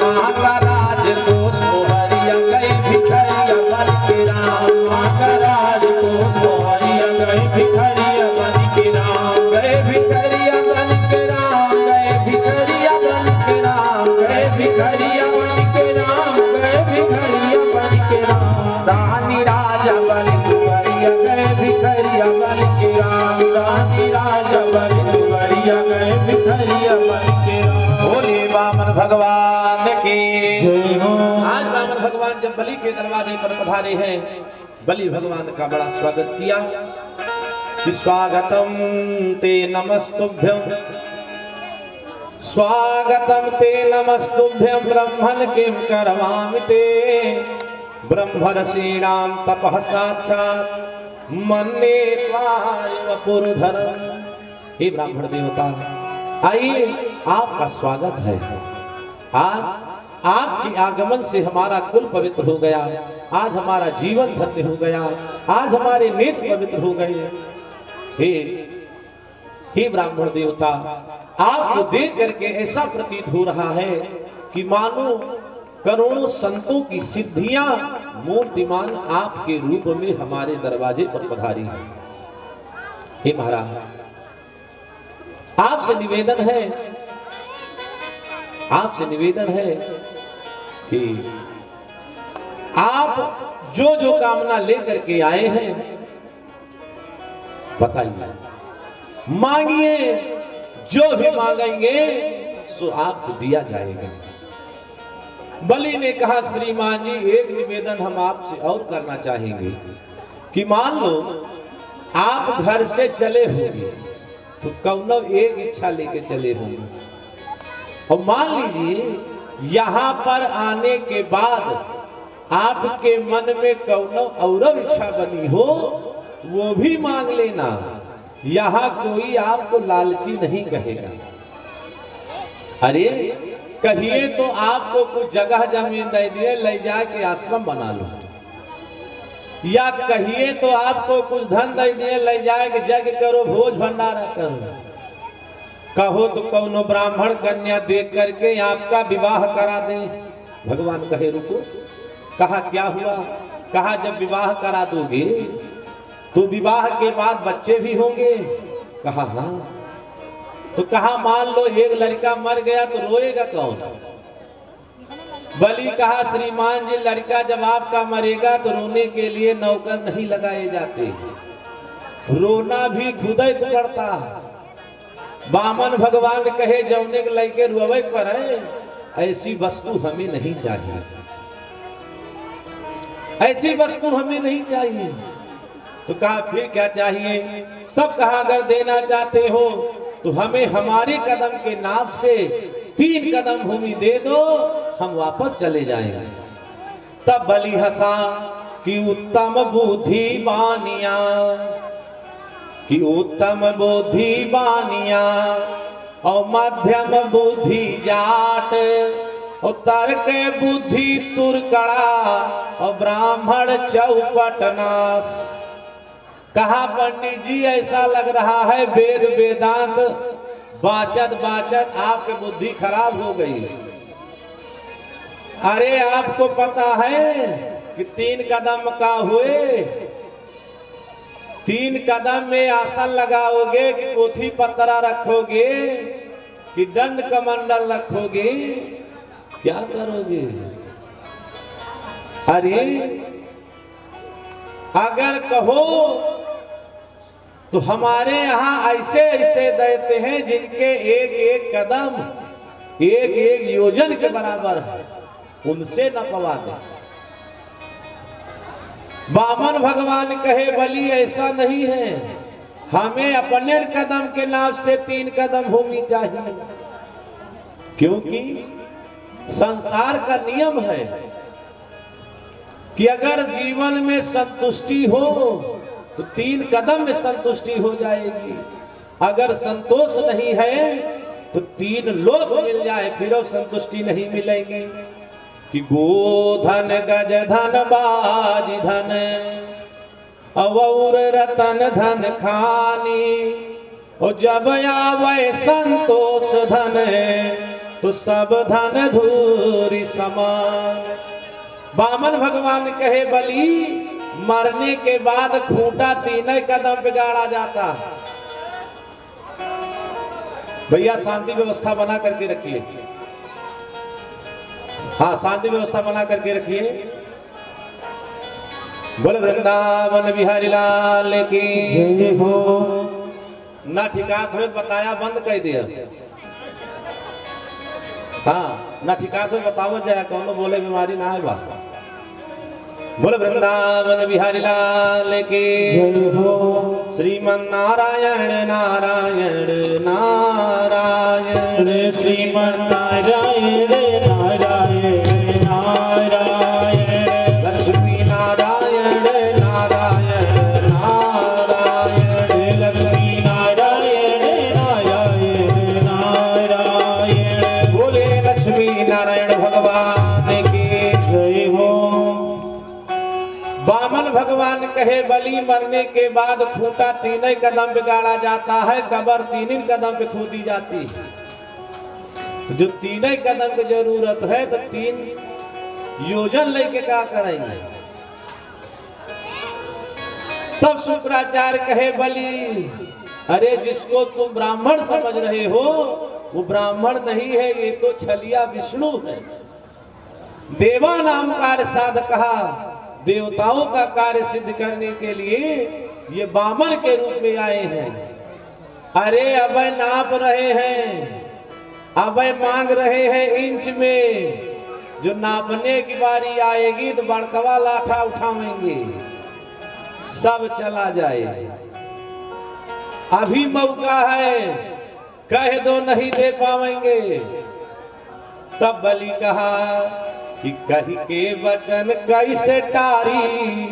माँ का राज दोष मोहरिया गए भिखरिया बन के राम। माँ का राज दोष मोहरिया गए भिखरिया बन के राम। गए भिखरिया बन के राम। गए भिखरिया बन के राम। गए भिखरिया बन के राम। गए भिखरिया बन के राम। दानी राजा बलि दुआरिया गए भिखरिया बन के राम। दानी राजा बलि दुआरिया गए भिखरिया बन के राम। बोले वामन भगवान की जय हो। आज वामन भगवान जब बलि के दरवाजे पर पधारे हैं, बलि भगवान का बड़ा स्वागत किया कि स्वागतम ते नमस्तुभ्यं। स्वागतम ते नमस्तुभ्यं ब्रह्मन् किं करवामि ते। ब्रह्मर्षीणां तपः साक्षात् मन्ये त्वां पुरुधरम्। हे ब्राह्मण देवता, आइए आपका स्वागत है। आज आपके आगमन से हमारा कुल पवित्र हो गया। आज हमारा जीवन धन्य हो गया। आज हमारे नेत्र पवित्र हो गए। हे ब्राह्मण देवता, आपको देख करके ऐसा प्रतीत हो रहा है कि मानो करोड़ों संतों की सिद्धियां मूर्तिमान आपके रूप में हमारे दरवाजे पर पधारी है। हे महाराज, आपसे निवेदन है कि आप जो जो कामना लेकर के आए हैं बताइए, मांगिए, जो भी मांगेंगे सो आपको दिया जाएगा। बलि ने कहा, श्रीमान जी, एक निवेदन हम आपसे और करना चाहेंगे कि मान लो आप घर से चले होंगे तो कौनो एक इच्छा लेके चले होंगे। और मान लीजिए यहाँ पर आने के बाद आपके मन में कौनो और इच्छा बनी हो, वो भी मांग लेना। यहाँ कोई आपको लालची नहीं कहेगा। अरे कहिए तो आपको कुछ जगह जमीन दे दिए, ले जाके आश्रम बना लो, या कहिए तो आपको कुछ धन दे दिए, ले जाके जग करो, भोज भंडारा करो। कहो तो कौनो ब्राह्मण कन्या देख करके आपका विवाह करा दे। भगवान कहे रुको। कहा क्या हुआ? कहा जब विवाह करा दोगे तो विवाह के बाद बच्चे भी होंगे। कहा हाँ। तो कहा मान लो एक लड़का मर गया तो रोएगा कौन? बलि कहा श्रीमान जी, लड़का जब आपका मरेगा तो रोने के लिए नौकर नहीं लगाए जाते, रोना भी खुद ही पड़ता है। बामन भगवान कहे जौने के लड़के रोवे पर है, ऐसी वस्तु हमें नहीं चाहिए, ऐसी वस्तु हमें नहीं चाहिए। तो कहा फिर क्या चाहिए? तब कहा अगर देना चाहते हो तो हमें हमारे कदम के नाप से 3 कदम भूमि दे दो, हम वापस चले जाएंगे। तब बलि हंसा कि उत्तम बुद्धि बानिया, कि उत्तम बुद्धि बानिया और मध्यम बुद्धि जाट और तर्क बुद्धि तुरकड़ा और ब्राह्मण चौपट नाश। कहा पंडित जी ऐसा लग रहा है वेद वेदांत बाचत बाचत आपकी बुद्धि खराब हो गई। अरे आपको पता है कि 3 कदम का हुए, 3 कदम में आसन लगाओगे कि पोथी पत्रा रखोगे कि दंड कमंडल रखोगे, क्या करोगे? अरे अगर कहो तो हमारे यहाँ ऐसे ऐसे दैत्य हैं जिनके एक एक कदम एक एक योजन के बराबर है, उनसे न पवा दे। बामन भगवान कहे बलि ऐसा नहीं है, हमें अपने कदम के नाम से 3 कदम भूमि चाहिए, क्योंकि संसार का नियम है कि अगर जीवन में संतुष्टि हो तो 3 कदम में संतुष्टि हो जाएगी। अगर संतोष नहीं है तो 3 लोक मिल जाए फिर संतुष्टि नहीं मिलेगी। कि गोधन गज धन बाज धन और रतन धन खानी, और जब आवे संतोष धन तो सब धन धूरी समान। बामन भगवान कहे बलि मरने के बाद खूंटा 3 कदम पे गाड़ा जाता। भैया शांति व्यवस्था बना करके रखिए, हाँ शांति व्यवस्था बना करके रखिए। बोल वृंदावन बिहारी लाल की जय हो। ना ठिकात हो बताया बंद कर दिया, हाँ ना ठिकात हो बताओ जाए कौन बोले बीमारी ना है बा। बोल वृंदावन बिहारी लाल की जय हो। श्रीमन नारायण नारायण नारायण, श्रीमन नारायण नारायण नारायण, लक्ष्मी नारायण नारायण नारायण, लक्ष्मी नारायण नारायण नारायण। बोले लक्ष्मी नारायण भगवान की जय हो। बामन भगवान कहे बलि मरने के बाद खूंटा 3 कदम पे गाड़ा जाता है, कब्र 3 कदम पे खोदी जाती है। जो 3 कदम की जरूरत है तो 3 योजन लेके क्या करेंगे? तब शुक्राचार्य कहे बलि अरे जिसको तुम ब्राह्मण समझ रहे हो वो ब्राह्मण नहीं है, ये तो छलिया विष्णु है। देवा नाम कार्य साध कहा, देवताओं का कार्य सिद्ध करने के लिए ये बामन के रूप में आए हैं। अरे अब नाप रहे हैं, अब मांग रहे हैं इंच में, जो नापने की बारी आएगी तो बड़कवा लाठा उठाएंगे, सब चला जाए। अभी मौका है, कह दो नहीं दे पावेंगे। तब बलि कहा कि कही के वचन कैसे टारी,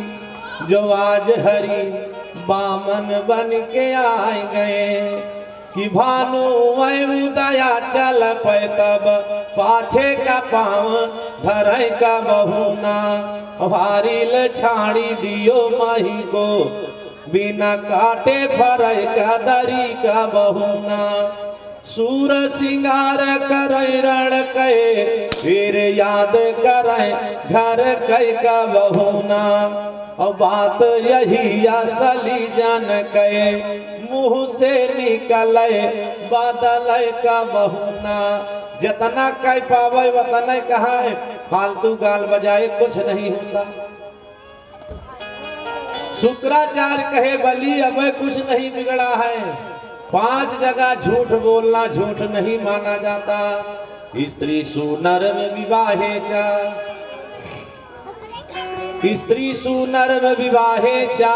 जो आज हरि बामन बन के आए गए। कि भानु उदया चल पे तब पाछे का पाँव धरे का बहुना, भारील छाड़ी दियो माही को बिना काटे फरे का दरी का बहुना। सूर सिंगार करे रण के फिर याद करे घर कई का बहुना। और बात यही असली जान के मुंह से निकले बादल का बहुना। जितना कह पावे वतना कहा है, फालतू गाल बजाए कुछ नहीं होता। शुक्राचार्य कहे बलि अब कुछ नहीं बिगड़ा है, 5 जगह झूठ बोलना झूठ नहीं माना जाता। स्त्री सुनर में विवाहे चा, स्त्री सुनर में विवाहे चा,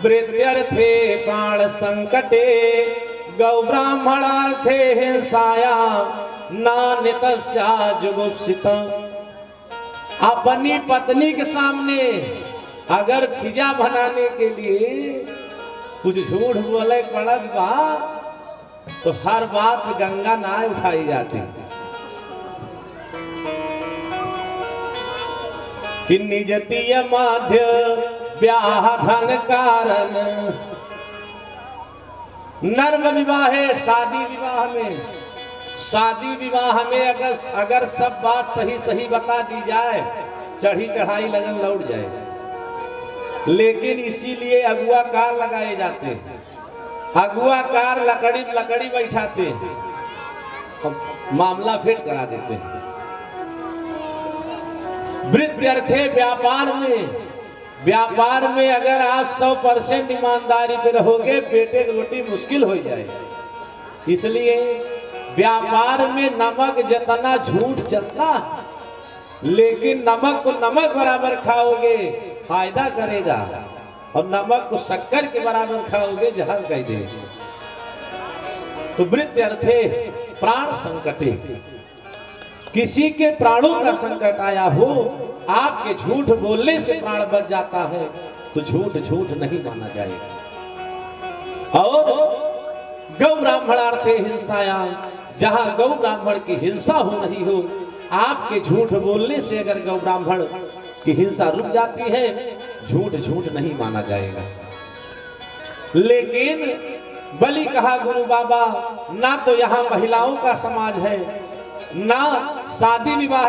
वृद्ध्यर्थे प्राण संकटे, गौ ब्राह्मणार्थे हिंसाया नानितस्या जुगुप्सित। अपनी पत्नी के सामने अगर खिजा बनाने के लिए कुछ झूठ बोले पड़त बा, तो हर बात गंगा ना उठाई जाती। कि निजतीय माध्य ब्याह धन कारण, नर्म विवाहे शादी विवाह में, शादी विवाह में अगर सब बात सही सही बता दी जाए, चढ़ी चढ़ाई लगन लौट जाए। लेकिन इसीलिए अगुआ कार लगाए जाते हैं, अगुआ कार लकड़ी बैठाते हैं, मामला फिट करा देते हैं। वृद्ध्यर्थे व्यापार में अगर आप 100% ईमानदारी पे रहोगे, पेटे की रोटी मुश्किल हो जाए। इसलिए व्यापार में नमक जितना झूठ चलता, लेकिन नमक को नमक बराबर खाओगे फायदा करेगा, और नमक को शक्कर के बराबर खाओगे जहर कह देगा। तो वृद्ध्यर्थे प्राण संकटे, किसी के प्राणों का संकट आया हो, आपके झूठ बोलने से प्राण बच जाता है, तो झूठ झूठ नहीं माना जाएगा। और गौ ब्राह्मणार्थे हिंसाया, जहां गौ ब्राह्मण की हिंसा हो नहीं हो, आपके झूठ बोलने से अगर गौ ब्राह्मण की हिंसा रुक जाती है, झूठ झूठ नहीं माना जाएगा। लेकिन बलि कहा गुरु बाबा, ना तो यहाँ महिलाओं का समाज है, ना शादी विवाह